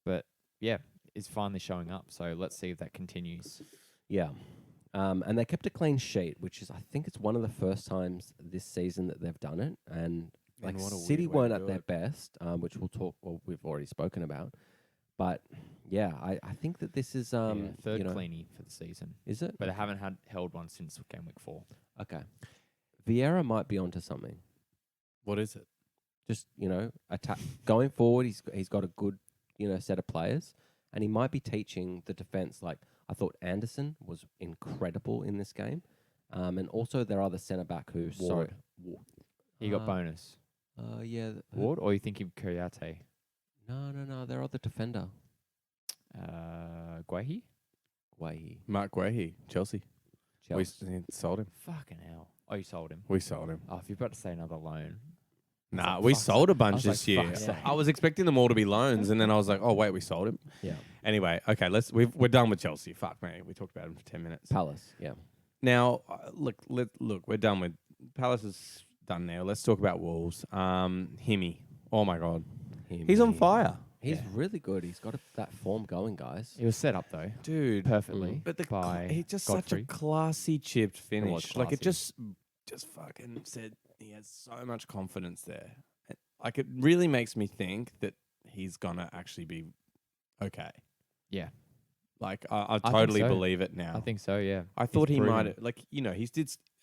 But yeah, he's finally showing up. So let's see if that continues. Yeah. And they kept a clean sheet, which is, I think it's one of the first times this season that they've done it. And like what a City weird way to weren't at do their it. best, which we've already spoken about. But yeah, I think that this is third you know, cleanie for the season, is it? but they haven't held one since game week 4. Okay. Vieira might be onto something. What is it? Just, attack going forward. He's got a good, set of players, and he might be teaching the defense. Like I thought, Anderson was incredible in this game, and also their other centre back who Ward. He got Uh, bonus. yeah, Ward, or you thinking Kouyaté? No, their other defender, Guehi? Whitey. Mark Guehi, Chelsea. We Chelsea. sold him. Fucking hell. Oh, you sold him. We sold him. Oh, if you're about to say another loan. Nah, like, we fuck's sold a I bunch was this like, year. fuck's sake. I was expecting them all to be loans, and then I was like, oh wait, we sold him. Yeah, Anyway, okay, we're done with Chelsea. Fuck me, we talked about him for 10 minutes. Palace. Yeah, Now, look, we're done with Palace is done now. Let's talk about Wolves. Himmy, oh my god, he's on fire, He's Yeah. really good. He's got that form going, guys. It was set up, though, dude. perfectly. But by he just Godfrey. such a classy chipped finish. Like it classy. just fucking said he has so much confidence there. Like it really makes me think that he's gonna actually be okay. Yeah. Like I think totally so. believe it now. I think so, yeah. I thought He's he proven. might like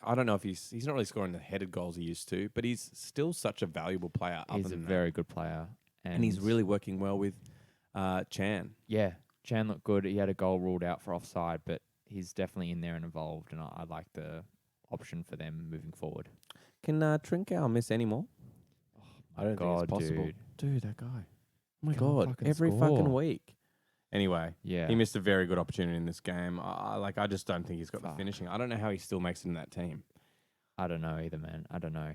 I don't know if he's not really scoring the headed goals he used to, but he's still such a valuable player. He's other a than very good player. and he's really working well with Chan. Yeah, Chan looked good. He had a goal ruled out for offside, but he's definitely in there and involved, and I like the option for them moving forward. Can Trincao miss any more? I don't think it's possible. Dude, that guy. Oh my Can't god, fucking every fucking score. week. Anyway, Yeah. he missed a very good opportunity in this game. I just don't think he's got the Fuck. finishing. I don't know how he still makes it in that team. I don't know either, man. I don't know.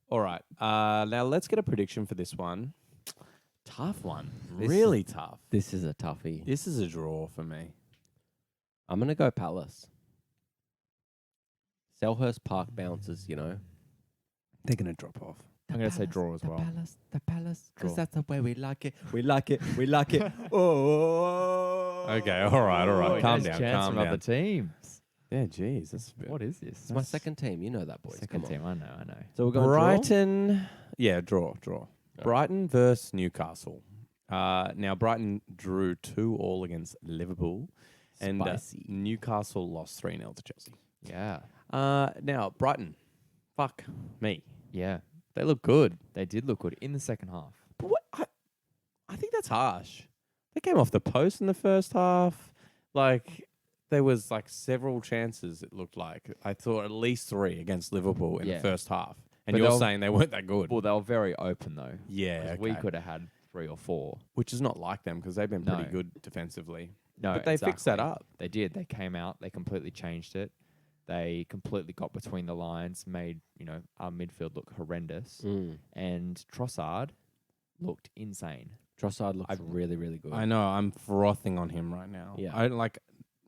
All right, now let's get a prediction for this one. Tough one, This- really tough. This is a toughie. This is a draw for me. I'm gonna go Palace. Selhurst Park bounces, They're gonna drop off. I'm going to say draw as well. The Palace, Draw. that's the way we like it. We like it. We like it. Oh. Okay, all right. Oh, Calm nice down, chance calm from down. other teams. Yeah, geez, that's a bit. What is this? It's my second team. You know that, boys. second Come team. on. I know. So we're going Brighton. Yeah, draw. Yeah. Brighton versus Newcastle. Now Brighton drew 2-2 against Liverpool, and Spicy. Newcastle lost 3-0 to Chelsea. Yeah. Now Brighton, fuck me, Yeah. they look good. They did look good in the second half. But I think that's harsh. They came off the post in the first half. Like there was like several chances. It looked like I thought at least 3 against Liverpool in the Yeah. first half, and But you're they'll- saying they weren't that good. Well, they were very open, though. Yeah, 'Cause we could have had 3 or 4. which is not like them because they've been pretty No. good defensively. No, But they fixed that exactly. up. They did. They came out. They completely changed it. They completely got between the lines, made our midfield look horrendous, and Trossard looked insane. Trossard looks really, really good. I know. I'm frothing on him right now. Yeah. I like.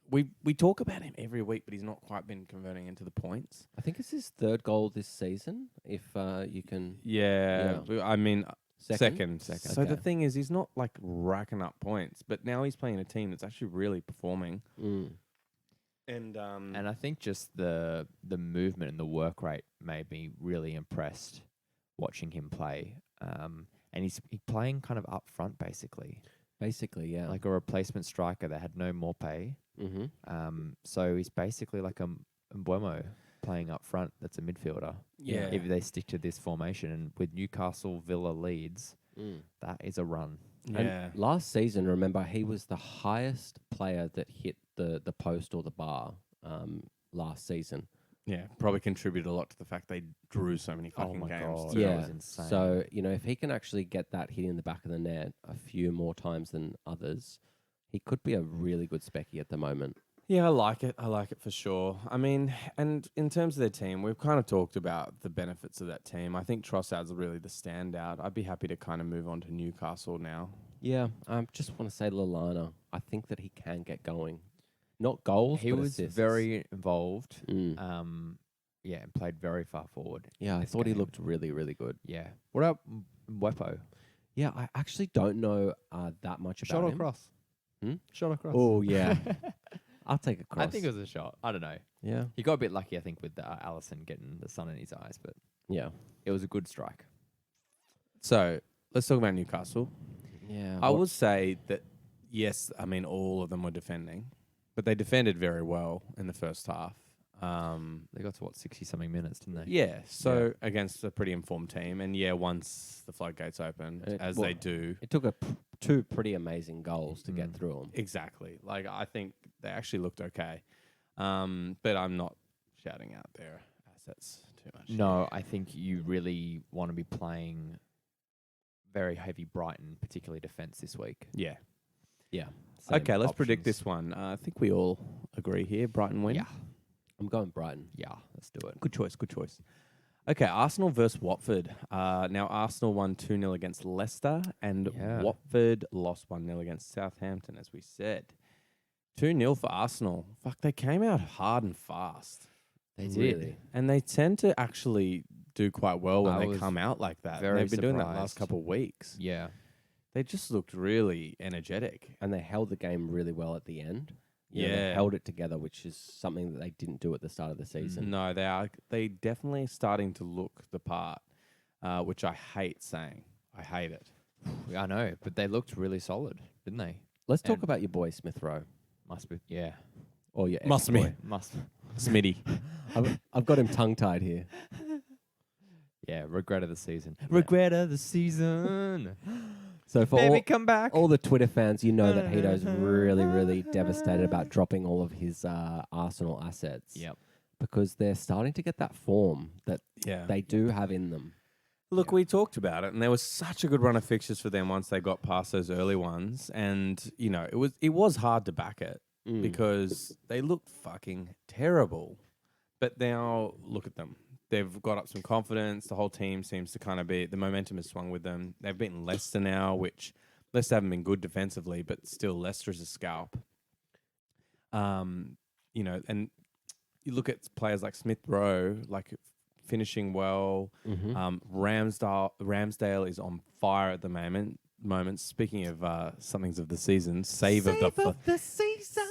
We talk about him every week, but he's not quite been converting into the points. I think it's his third goal this season. If you can, Yeah. I mean, second. Second. So the Okay. thing is, he's not like racking up points, but now he's playing a team that's actually really performing. And And I think just the movement and the work rate made me really impressed watching him play. And he's playing kind of up front, basically, basically, yeah. like a replacement striker that had no more pay. So he's basically like a Mbuemo playing up front. That's a midfielder. Yeah. If they stick to this formation, and with Newcastle, Villa, Leeds, that is a run. yeah. And last season, remember, he was the highest player that hit the post or the bar last season. Yeah, probably contributed a lot to the fact they drew so many Oh fucking my games. God. too. that Yeah. was insane. So, if he can actually get that hit in the back of the net a few more times than others, he could be a really good specky at the moment. Yeah, I like it. I like it for sure. I mean, and in terms of their team, we've kind of talked about the benefits of that team. I think Trossard's really the standout. I'd be happy to kind of move on to Newcastle now. Yeah, I just want to say Lallana. I think that he can get going. Not goals, he but was assists. very involved. Mm. Yeah, and played very far forward. Yeah, I this thought he game. looked really, really good. Yeah. What about Mwepo? Yeah, I actually don't know that much about Shot or him. cross? Hmm? Shot or cross? Oh, yeah. I'll take a cross. I think it was a shot. I don't know. Yeah. He got a bit lucky, I think, with Allison getting the sun in his eyes, but Yeah. it was a good strike. So let's talk about Newcastle. Yeah. I would say that, yes, I mean, all of them were defending, but they defended very well in the first half. They got to 60-something minutes, didn't they? Yeah, so against a pretty informed team. And once the floodgates opened, they do. It took two pretty amazing goals to get through them. Exactly. Like, I think they actually looked okay. But I'm not shouting out their assets too much. No, I think you really want to be playing very heavy Brighton, particularly defence this week. Yeah. Yeah. Same Okay, let's predict options. this one. I think we all agree here. Brighton win. Yeah. I'm going Brighton. Yeah, let's do it. Good choice, good choice. Okay, Arsenal versus Watford. Now, Arsenal won 2-0 against Leicester, and Watford lost 1-0 against Southampton, as we said. 2-0 for Arsenal. Fuck, they came out hard and fast. They did. Really? And they tend to actually do quite well when I they was come out like that. very They've been doing that surprised. last couple of weeks. Yeah. They just looked really energetic. And they held the game really well at the end. You know, they Yeah. held it together, which is something that they didn't do at the start of the season. No, they are. They definitely starting to look the part, which I hate saying. I hate it. I know, but they looked really solid, didn't they? Let's talk And- about your boy Smith Rowe. Must be. Yeah. Or your Must be. ex-boy. Must. Smitty. I've got him tongue-tied here. Yeah. Regret of the season. Regret of the season. So for Baby, come back. all the Twitter fans, you know that Heato's really, really devastated about dropping all of his Arsenal assets. Yep. Because they're starting to get that form that Yeah. they do have in them. Look, we talked about it, and there was such a good run of fixtures for them once they got past those early ones, and it was hard to back it because they looked fucking terrible. But now look at them; they've got up some confidence. The whole team seems to kind of the momentum has swung with them. They've beaten Leicester now, which Leicester haven't been good defensively, but still Leicester is a scalp. And you look at players like Smith Rowe, like finishing well. Ramsdale is on fire at the moment. Speaking of somethings of the season, save of the season.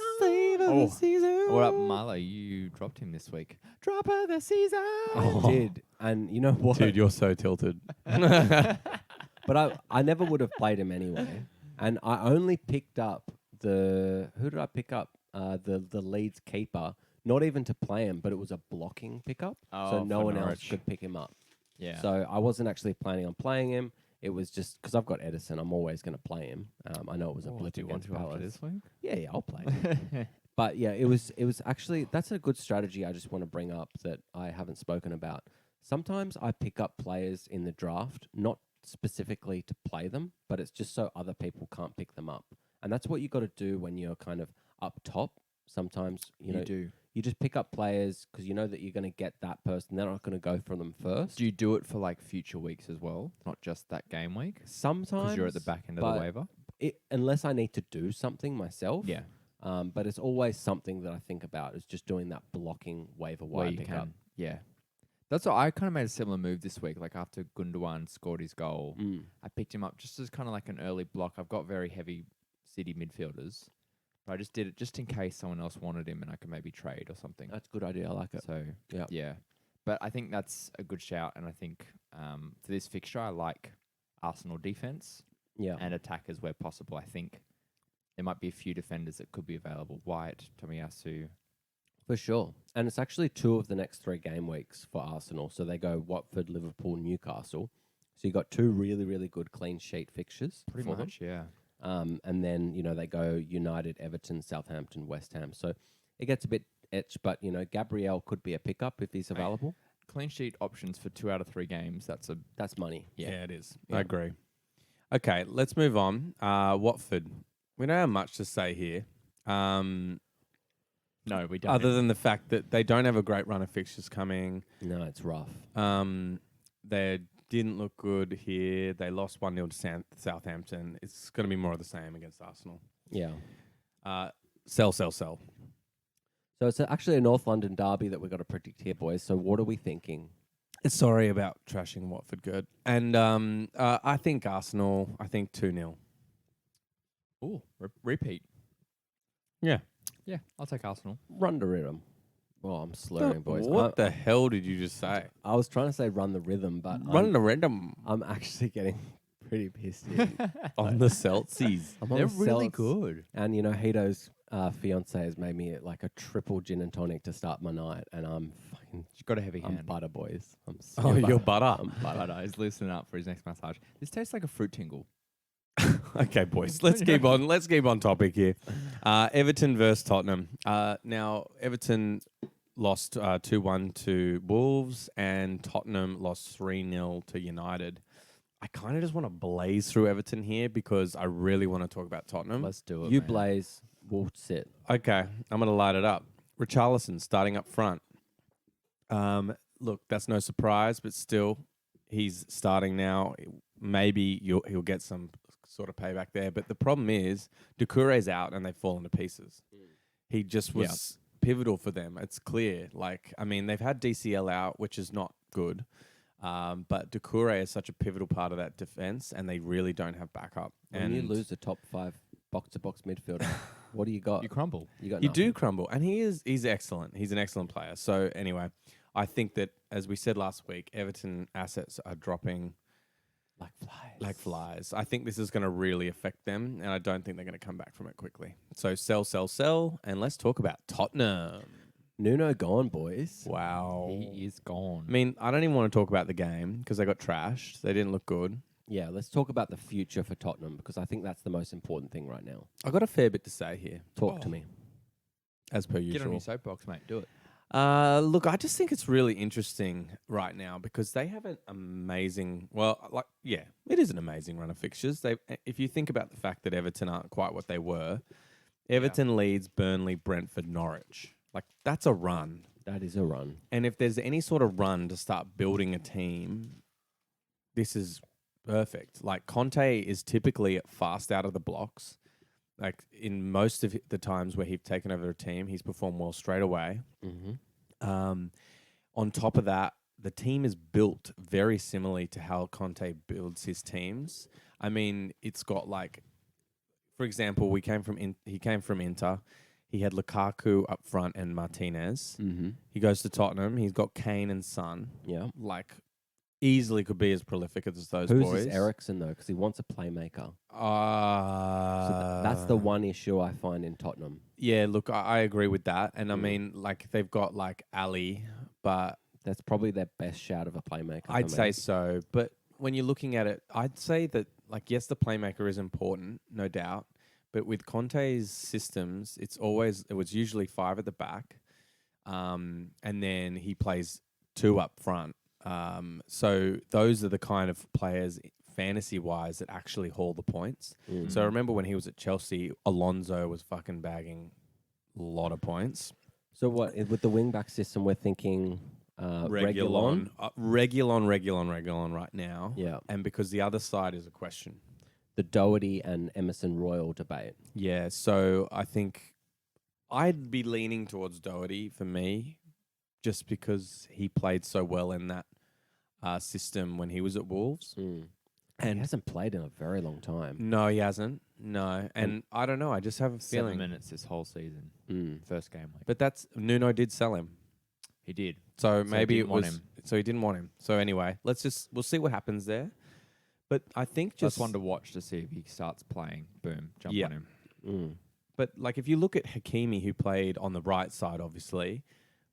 What up, Myly? You dropped him this week. Drop of the season. I did. And you know what? Dude, you're so tilted. But I never would have played him anyway. And I only picked up who did I pick up? The Leeds keeper. Not even to play him, but it was a blocking pickup. So no for one else Norwich. could pick him up. Yeah. So I wasn't actually planning on playing him. It was just because I've got Edison. I'm always going to play him. I know it was a blip do you want against to after Palace. this week? Yeah, I'll play him. But yeah, it was actually, that's a good strategy I just want to bring up that I haven't spoken about. Sometimes I pick up players in the draft, not specifically to play them, but it's just so other people can't pick them up. And that's what you got to do when you're kind of up top. Sometimes, you do. you just pick up players because you know that you're going to get that person. They're not going to go for them first. Do you do it for like future weeks as well, not just that game week? Sometimes. Because you're at the back end of the but waiver. unless I need to do something myself. Yeah. But it's always something that I think about is just doing that blocking waiver Where wire you pickup. can. Yeah. That's what I kind of made a similar move this week. Like after Gundogan scored his goal, I picked him up just as kind of like an early block. I've got very heavy City midfielders, but I just did it just in case someone else wanted him and I could maybe trade or something. That's a good idea. I like it. So yeah. But I think that's a good shout, and I think for this fixture, I like Arsenal defense and attackers where possible. I think there might be a few defenders that could be available. White, Tomiyasu. For sure. And it's actually 2 of the next 3 game weeks for Arsenal. So they go Watford, Liverpool, Newcastle. So you got 2 really, really good clean sheet fixtures. Pretty for them. much, yeah. And then, they go United, Everton, Southampton, West Ham. So it gets a bit etched, but, Gabriel could be a pickup if he's available. Clean sheet options for 2 out of 3 games. That's money. Yeah, it is. Yeah. I agree. Okay, let's move on. Watford. We don't have much to say here. No, we don't. Other than the fact that they don't have a great run of fixtures coming. No, it's rough. They didn't look good here. They lost 1-0 to Southampton. It's going to be more of the same against Arsenal. Yeah. Sell. So it's actually a North London derby that we've got to predict here, boys. So what are we thinking? Sorry about trashing Watford, good. And I think Arsenal, 2-0. Ooh, repeat. Yeah. Yeah, I'll take Arsenal. Run to rhythm. Well, I'm slurring, boys. What the hell did you just say? I was trying to say run the rhythm, but Run the rhythm I'm actually getting pretty pissed here. on the Celtics. I'm on They're the really Celts, good. And, you know, Hito's fiance has made me like a triple gin and tonic to start my night. And I'm fucking, She's got a heavy I'm hand. butter, boys. I'm so Oh, you're butter. I'm butter. But he's loosening up for his next massage. This tastes like a fruit tingle. Okay, boys, let's keep on. Let's keep on topic here. Everton versus Tottenham. Now, Everton lost 2-1 to Wolves, and Tottenham lost 3-0 to United. I kind of just want to blaze through Everton here because I really want to talk about Tottenham. Let's do it. You man. blaze, we'll sit. Okay, I'm going to light it up. Richarlison starting up front. Look, that's no surprise, but still, he's starting now. Maybe he'll get some sort of payback there. But the problem is, Doucouré's out and they've fallen to pieces. He just was pivotal for them. It's clear. Like, I mean, they've had DCL out, which is not good. But Doucouré is such a pivotal part of that defense, and they really don't have backup. When and you lose a top 5 box-to-box midfielder, what do you got? You crumble. You got you nothing. do crumble, and he's excellent. He's an excellent player. So anyway, I think that, as we said last week, Everton assets are dropping like flies. like flies. I think this is going to really affect them, and I don't think they're going to come back from it quickly. So sell, and let's talk about Tottenham. Nuno gone, boys. Wow. He is gone. I mean, I don't even want to talk about the game because they got trashed. They didn't look good. Yeah, let's talk about the future for Tottenham because I think that's the most important thing right now. I got a fair bit to say here, Talk to me. as per Get on usual. your soapbox, mate. Do it. Look, I just think it's really interesting right now because they have an amazing, it is an amazing run of fixtures. If you think about the fact that Everton aren't quite what they were, Everton, Leeds, Burnley, Brentford, Norwich, like that's a run. That is a run. And if there's any sort of run to start building a team, this is perfect. Like Conte is typically fast out of the blocks. Like in most of the times where he's taken over a team, he's performed well straight away. Mm-hmm. On top of that, the team is built very similarly to how Conte builds his teams. I mean, it's got like, for example, he came from Inter. He had Lukaku up front and Martinez. Mm-hmm. He goes to Tottenham. He's got Kane and Son. Yeah. Like, easily could be as prolific as those Who's boys. his Ericsson, though? Because he wants a playmaker. So That's the one issue I find in Tottenham. Yeah, look, I agree with that. And I Mm. mean, like, they've got, like, Ali, but That's probably their best shout of a playmaker. I'd for say me. so. But when you're looking at it, I'd say that, like, yes, the playmaker is important, no doubt. But with Conte's systems, it was usually 5 at the back. And then he plays 2 up front. So those are the kind of players, fantasy-wise, that actually haul the points. Mm. So I remember when he was at Chelsea, Alonso was fucking bagging a lot of points. So what with the wing-back system, we're thinking Reguilon. Reguilon right now. Yeah. And because the other side is a question. The Doherty and Emerson Royal debate. Yeah, so I think I'd be leaning towards Doherty for me, just because he played so well in that system when he was at Wolves. Mm. And He hasn't played in a very long time. no, he hasn't. No, and I don't know. I just have a 7 feeling. minutes this whole season. Mm. First game week. But that's Nuno did sell him, He did. so he maybe didn't it want was. him. So he didn't want him. So anyway, we'll see what happens there. But I think Just just one to watch to see if he starts playing. Boom, jump Yeah. on him. Mm. But like if you look at Hakimi, who played on the right side, obviously,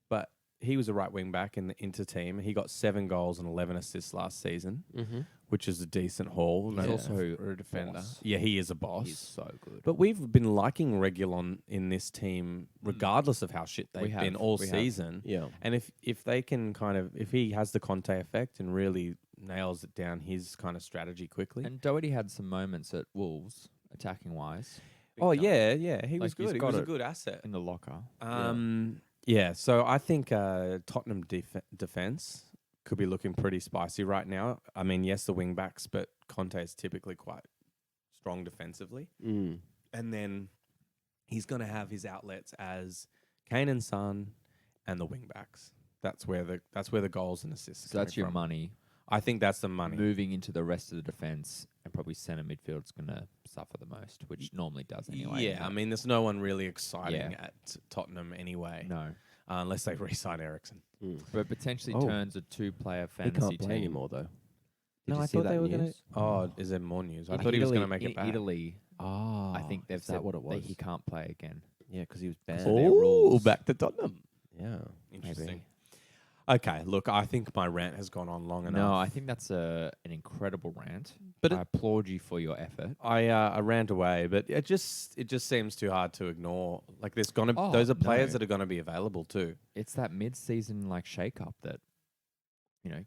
but he was a right wing back in the Inter team. He got 7 goals and 11 assists last season, Mm-hmm. which is a decent haul. He's also for a defender. boss. Yeah, he is a boss. He's so good. But we've been liking Reguilon in this team, regardless of how shit they've been all we have. season. Yeah. And if they can if he has the Conte effect and really nails it down his kind of strategy quickly. And Doherty had some moments at Wolves, attacking wise. Oh Big time. yeah, he was Like, he's good. He got was a it good asset. in the locker. Yeah, so I think Tottenham defense could be looking pretty spicy right now. I mean, yes, the wing backs, but Conte is typically quite strong defensively. Mm. And then he's going to have his outlets as Kane and Son and the wing backs. That's where the goals and assists. So are that's coming your from. money. I think that's the money. Moving into the rest of the defense, and probably centre midfield's going to suffer the most, which normally does anyway. Yeah, I mean, there's no one really exciting Yeah. at Tottenham anyway. no. unless they re-sign Ericsson. But potentially Oh. turns a 2-player He fantasy can't play team. anymore, though. Did No, you I see thought that they were going to. news? Oh, is there more news? I In thought he was going to Italy- make it in back. Italy, Oh, I think they've is said that what it was? that he can't play again. Yeah, because he was banned. So their Oh, rules. back to Tottenham. Yeah. Interesting. Maybe. Okay, look, I think my rant has gone on long enough. No, I think that's an incredible rant. But I applaud you for your effort. I rant away, but it just seems too hard to ignore. Like there's gonna Oh, those are players no. that are gonna be available too. It's that mid-season like shake-up that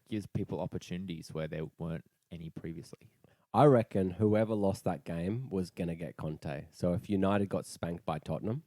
gives people opportunities where there weren't any previously. I reckon whoever lost that game was going to get Conte. So if United got spanked by Tottenham,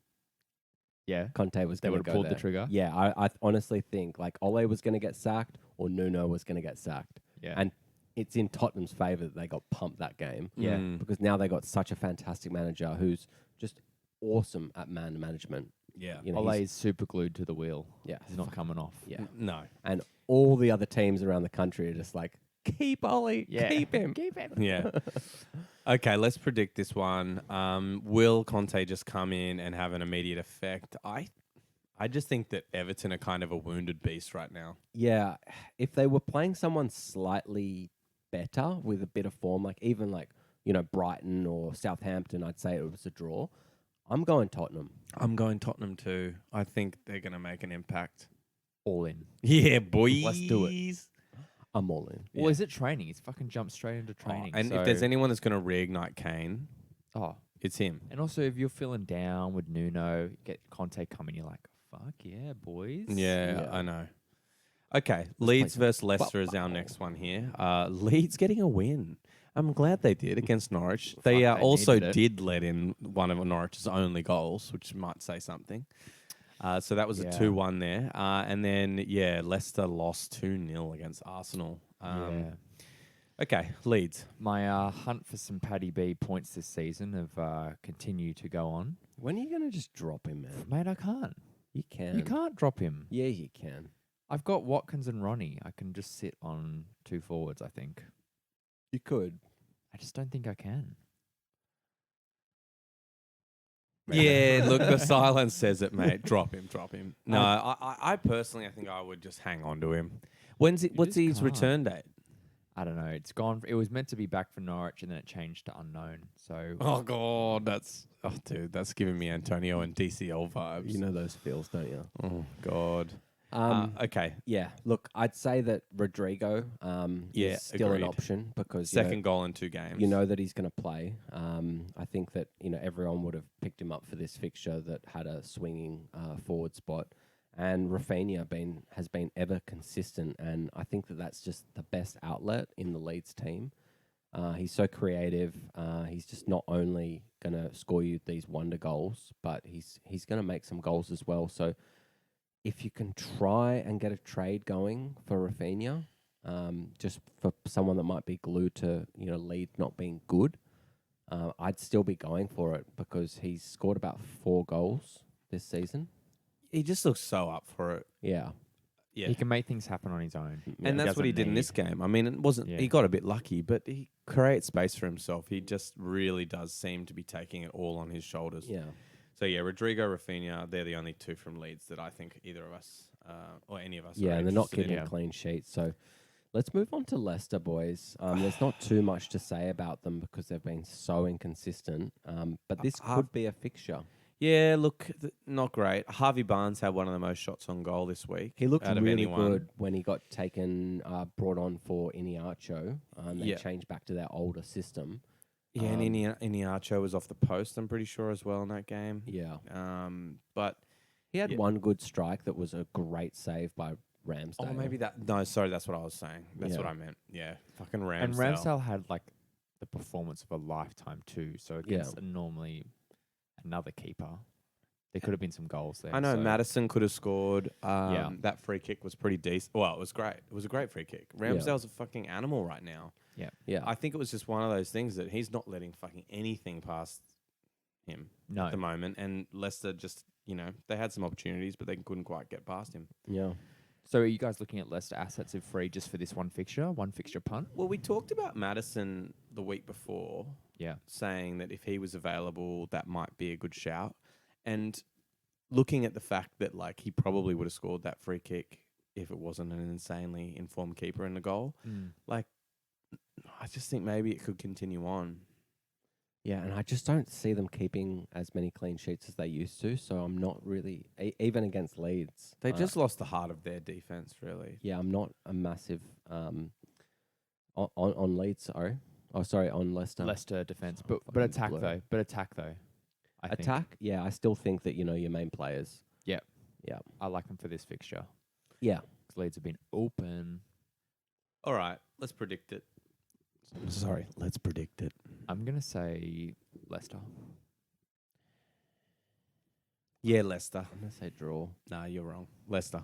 Yeah, Conte was they going to would go have pulled there. the trigger. Yeah, I honestly think like Ole was going to get sacked or Nuno was going to get sacked. Yeah, And it's in Tottenham's favour that they got pumped that game. Yeah. Because now they got such a fantastic manager who's just awesome at man management. Yeah. You know, Ole he's- is super glued to the wheel. yeah, He's not coming off. yeah. No. And all the other teams around the country are just like, keep Ole, keep him. Keep him. Yeah. Okay, let's predict this one. Will Conte just come in and have an immediate effect? I just think that Everton are kind of a wounded beast right now. Yeah, if they were playing someone slightly better with a bit of form, like even like, Brighton or Southampton, I'd say it was a draw. I'm going Tottenham. I'm going Tottenham too. I think they're going to make an impact. All in. Yeah, boys. Let's do it. I'm all in. Well, is it training? He's fucking jumped straight into training. And if there's anyone that's going to reignite Kane, it's him. And also, if you're feeling down with Nuno, get Conte coming, you're like, fuck yeah, boys. Yeah, Yeah. I know. Okay, Leeds versus Leicester is our next one here. Leeds getting a win. I'm glad they did against Norwich. They Fuck, they also needed it. did let in one of Norwich's only goals, which might say something. So that was a Yeah. 2-1 there. And then, Leicester lost 2-0 against Arsenal. Yeah. Okay, Leeds. My hunt for some Paddy B points this season have continued to go on. When are you going to just drop him, man? Mate, I can't. You can. You can't drop him. Yeah, you can. I've got Watkins and Ronnie. I can just sit on 2 forwards, I think. You could. I just don't think I can. Yeah, look, the silence says it, mate. Drop him. No, I personally, I think I would just hang on to him. What's just his can't. return date? I don't know. It's gone. It was meant to be back for Norwich, and then it changed to unknown. So Oh God, dude, that's giving me Antonio and DCL vibes. You know those feels, don't you? Oh God. Okay, Yeah. Look, I'd say that Rodrigo Yeah, is still agreed. an option because second goal in 2 games. you know that he's going to play. I think that everyone would have picked him up for this fixture that had a swinging forward spot, and Rafinha has been ever consistent, and I think that that's just the best outlet in the Leeds team. He's so creative. He's just not only going to score you these wonder goals, but he's going to make some goals as well. So if you can try and get a trade going for Rafinha, just for someone that might be glued to Leeds not being good, I'd still be going for it because he's scored about 4 goals this season. he just looks so up for it. Yeah, Yeah, he can make things happen on his own. and that's what he doesn't did in need- this game. I mean, it wasn't. Yeah. He got a bit lucky, but he creates space for himself. He just really does seem to be taking it all on his shoulders. yeah. So Rodrigo, Rafinha, they're the only 2 from Leeds that I think either of us or any of us. Yeah, are and they're not interested in. keeping Yeah. clean sheets. So let's move on to Leicester, boys. There's not too much to say about them because they've been so inconsistent. But this could be a fixture. Yeah, look, not great. Harvey Barnes had one of the most shots on goal this week. He looked out of really anyone. good when he got brought on for Iniacho. They Yeah. changed back to their older system. Yeah, and Iniacho was off the post, I'm pretty sure, as well in that game. Yeah. But He had Yeah. one good strike that was a great save by Ramsdale. maybe that. No, sorry, that's what I was saying. That's what Yeah. I meant. Yeah, fucking Ramsdale. And Ramsdale had like the performance of a lifetime too. So against normally another keeper, there could have been some goals there. I know so Madison could have scored. Yeah. That free kick was pretty decent. Well, it was great. It was a great free kick. Ramsdale's a fucking animal right now. Yeah. I think it was just one of those things that he's not letting fucking anything past him No. at the moment. And Leicester just, they had some opportunities, but they couldn't quite get past him. Yeah. So are you guys looking at Leicester assets if free just for this one fixture punt? Well, we talked about Madison the week before, Yeah. saying that if he was available, that might be a good shout. And looking at the fact that like he probably would have scored that free kick if it wasn't an insanely informed keeper in the goal. Like, I just think maybe it could continue on. Yeah, and I just don't see them keeping as many clean sheets as they used to. So I'm not really, even against Leeds. They just lost the heart of their defense, really. Yeah, I'm not a massive on Leeds. Sorry, on Leicester. Leicester defense, Oh, but fucking attack blur. though. But attack though. I think. Attack. Yeah, I still think that your main players. Yep. Yeah. I like them for this fixture. Yeah. 'Cause Leeds have been open. All right, let's predict it. Sorry, let's predict it. I'm gonna say Leicester. Yeah, Leicester. I'm gonna say draw. Nah, you're wrong. Leicester.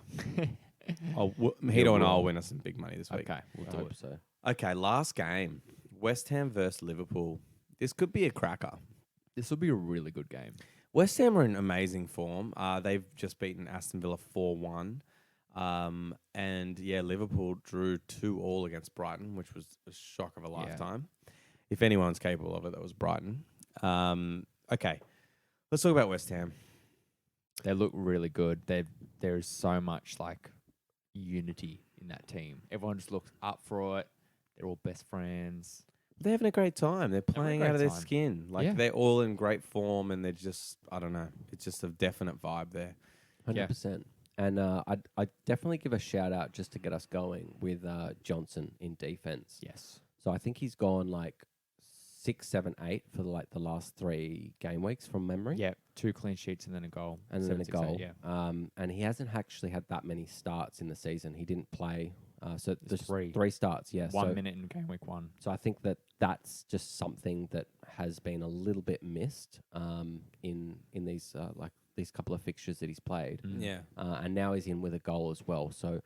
Heato and I'll win us some big money this week. Okay, We'll we'll do do it. it. So Okay, last game. West Ham versus Liverpool. This could be a cracker. This will be a really good game. West Ham are in amazing form. They've just beaten Aston Villa 4-1. And yeah, Liverpool drew 2-2 against Brighton, which was a shock of a lifetime. If anyone's capable of it, that was Brighton. Okay, let's talk about West Ham. They look really good. There is so much like unity in that team. Everyone just looks up for it. They're all best friends. They're having a great time. They're playing great out of their time. skin. Like Yeah. they're all in great form, and they're just, I don't know. It's just a definite vibe there. 100%. And I'd definitely give a shout out just to get us going with Johnson in defense. Yes. So I think he's gone like 6, 7, 8 for the last 3 game weeks from memory. Yeah. 2 clean sheets and then a goal. And then 7, a 6, 8, goal. yeah. And he hasn't actually had that many starts in the season. He didn't play. So there's 3. 3 starts. Yeah. 1 minute in game week 1. So I think that's just something that has been a little bit missed in these these couple of fixtures that he's played. Yeah. And now he's in with a goal as well. So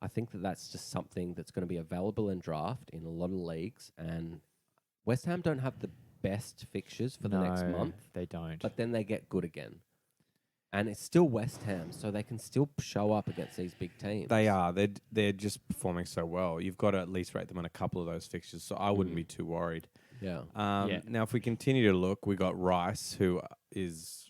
I think that's just something that's going to be available in draft in a lot of leagues. And West Ham don't have the best fixtures for the next month, They don't. but then they get good again. And it's still West Ham, so they can still show up against these big teams. They are. They're just performing so well. You've got to at least rate them on a couple of those fixtures, so I wouldn't be too worried. Yeah. Now, if we continue to look, we got Rice, who is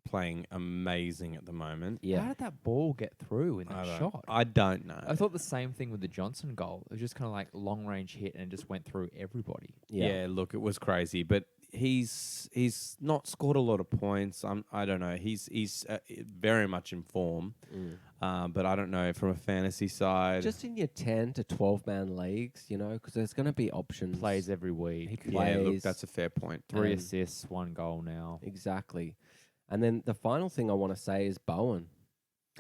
playing amazing at the moment. Yeah. How did that ball get through in that shot? I don't know. I thought the same thing with the Johnson goal. It was just kind of like long range hit and it just went through everybody. Yeah, look, it was crazy, but he's not scored a lot of points. I don't know. He's very much in form, but I don't know from a fantasy side. Just in your 10 to 12 man leagues, because there's going to be options. Plays every week. He yeah, look, plays. that's a fair point. 3 and- assists, 1 goal now. Exactly. And then the final thing I want to say is Bowen.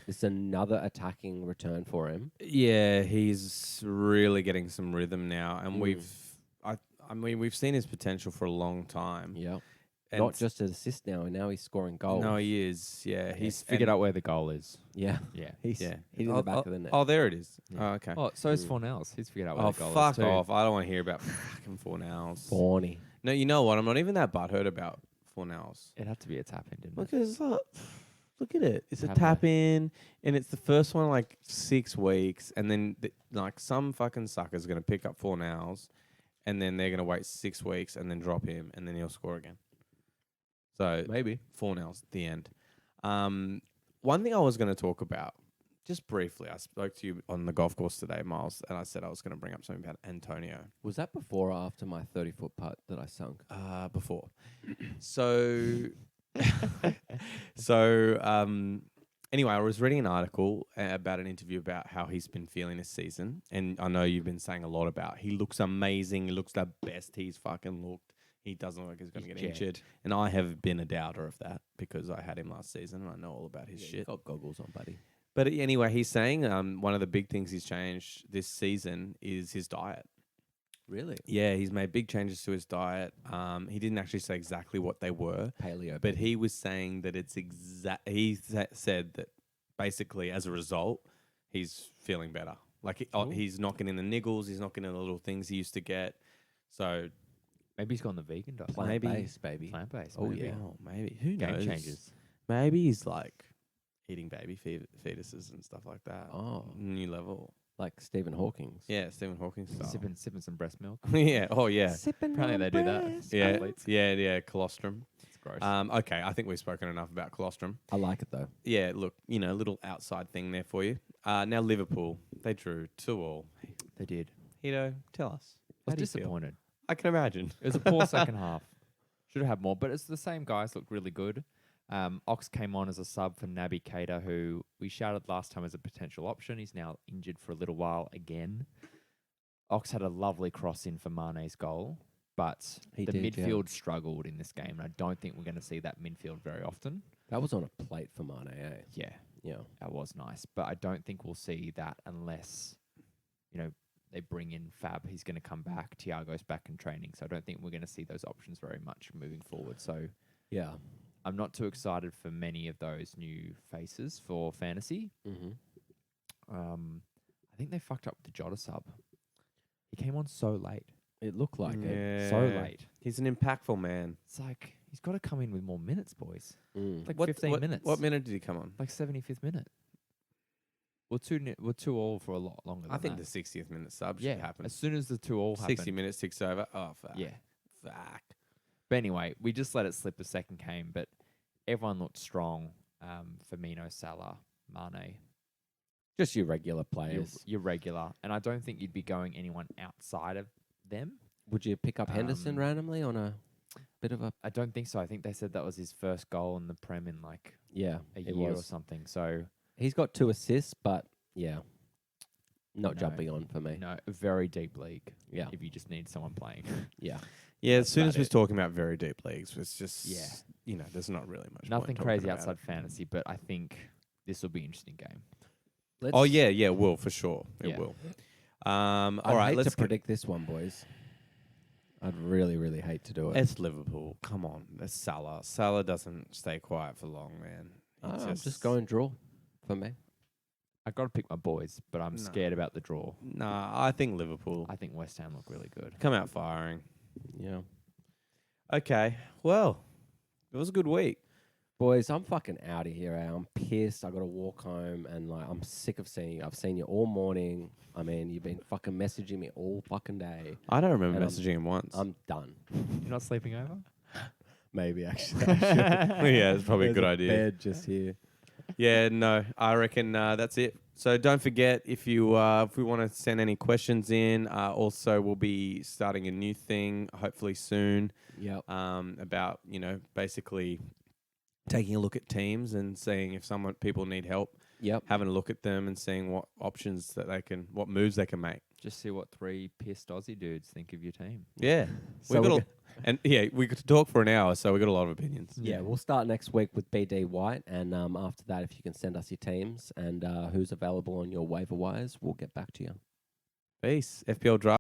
It's another attacking return for him. Yeah, he's really getting some rhythm now, and we've seen his potential for a long time. Yeah. And Not just an assist now, and now he's scoring goals. No, he is. Yeah, He's figured out where the goal is. Yeah. Yeah. He's Yeah, hitting the back of the net. Oh, there it is. Yeah. Oh, okay. Oh, so is Fornells. He's figured out where Oh, the goal fuck is too. off! I don't want to hear about fucking Fornells. Thorny. No, you know what? I'm not even that butthurt about Fornells. It had to be a tap in, didn't Look it? at it. It's a Tap tap in, and it's the first one in like 6 weeks, and then like some fucking sucker's gonna pick up Fornells, and then they're gonna wait 6 weeks and then drop him, and then he'll score again. So Maybe. Fornells, the end. One thing I was going to talk about, just briefly, I spoke to you on the golf course today, Miles, and I said I was going to bring up something about Antonio. Was that before or after my 30-foot putt that I sunk? Before. So, anyway, I was reading an article about an interview about how he's been feeling this season, and I know you've been saying a lot about he looks amazing, he looks the best he's fucking looked. He doesn't look like he's going to get injured. And I have been a doubter of that because I had him last season and I know all about his shit. Got goggles on, buddy. But anyway, he's saying one of the big things he's changed this season is his diet. Really? Yeah, he's made big changes to his diet. He didn't actually say exactly what they were. Paleo. But he was saying that it's said that basically as a result, he's feeling better. Like he's not getting the niggles. He's not getting the little things he used to get. So... Maybe he's gone the vegan diet. Plant-based, baby. Plant-based. Oh, maybe. yeah. Oh, maybe. Who Game knows? changes. Maybe he's like eating baby fetuses and stuff like that. Oh. New level. Like Stephen Hawking's. Yeah, Stephen Hawking style. Sipping some breast milk. yeah. Oh, yeah. Sipping Apparently on they do that. breast. Yeah. Athletes. Yeah. Colostrum. It's gross. Okay, I think we've spoken enough about colostrum. I like it though. Yeah, look, a little outside thing there for you. Now Liverpool, they drew 2-2. They did. Heato, tell us. I How was do you feel? disappointed. I can imagine. It was a poor second half. Should have had more, but it's the same guys looked really good. Ox came on as a sub for Naby Keita, who we shouted last time as a potential option. He's now injured for a little while again. Ox had a lovely cross in for Mane's goal, but the midfield struggled in this game, and I don't think we're going to see that midfield very often. That was on a plate for Mane, eh? Yeah, Yeah. that was nice, but I don't think we'll see that unless, they bring in Fab. He's going to come back. Thiago's back in training, so I don't think we're going to see those options very much moving forward. So Yeah. I'm not too excited for many of those new faces for fantasy. Mm-hmm. I think they fucked up the Jota sub. He came on so late. It looked like it. So late. He's an impactful man. It's like, he's got to come in with more minutes, boys. Mm. Like 15 minutes. What minute did he come on? Like 75th minute. We're 2-2 for a lot longer than I think that. the 60th minute sub should happen. As soon as the 2-2 happened. 60 minutes ticks over. Oh, fuck. Yeah. Fuck. But anyway, we just let it slip a second game, but everyone looked strong. Firmino, Salah, Mane. Just your regular players. You're regular. And I don't think you'd be going anyone outside of them. Would you pick up Henderson randomly on a bit of a... I don't think so. I think they said that was his first goal in the Prem in like a year or something. So he's got 2 assists, but yeah, not No. jumping on for me. no, a very deep league. Yeah. If you just need someone playing. Yeah. Yeah, as soon about as we're it. talking about very deep leagues, it's just, Yeah. there's not really much Nothing point talking crazy about outside it. fantasy, but I think this will be an interesting game. Oh, yeah, it will, for sure. It Yeah. will. I'd All right, hate let's to predict this one, boys. I'd really, really hate to do it. It's Liverpool. Come on. It's Salah. Salah doesn't stay quiet for long, man. I'm just going draw for me. I got to pick my boys, but I'm No. scared about the draw. Nah, I think Liverpool. I think West Ham look really good. Come out firing. Yeah. Okay, well, it was a good week. Boys, I'm fucking out of here. I'm pissed. I got to walk home and I'm sick of seeing you. I've seen you all morning. I mean, you've been fucking messaging me all fucking day. I don't remember And messaging him once. I'm done. You're not sleeping over? Maybe actually. Yeah, it's probably a good idea. Bed just here. Yeah, no, I reckon that's it. So don't forget if we want to send any questions in. Also, we'll be starting a new thing hopefully soon. Yep. About basically taking a look at teams and seeing if people need help. Yep. Having a look at them and seeing what options what moves they can make. Just see what 3 pissed Aussie dudes think of your team. Yeah, So we could talk for an hour, so we got a lot of opinions. Yeah, we'll start next week with BD White, and after that, if you can send us your teams and who's available on your waiver wires, we'll get back to you. Peace. FPL Draft.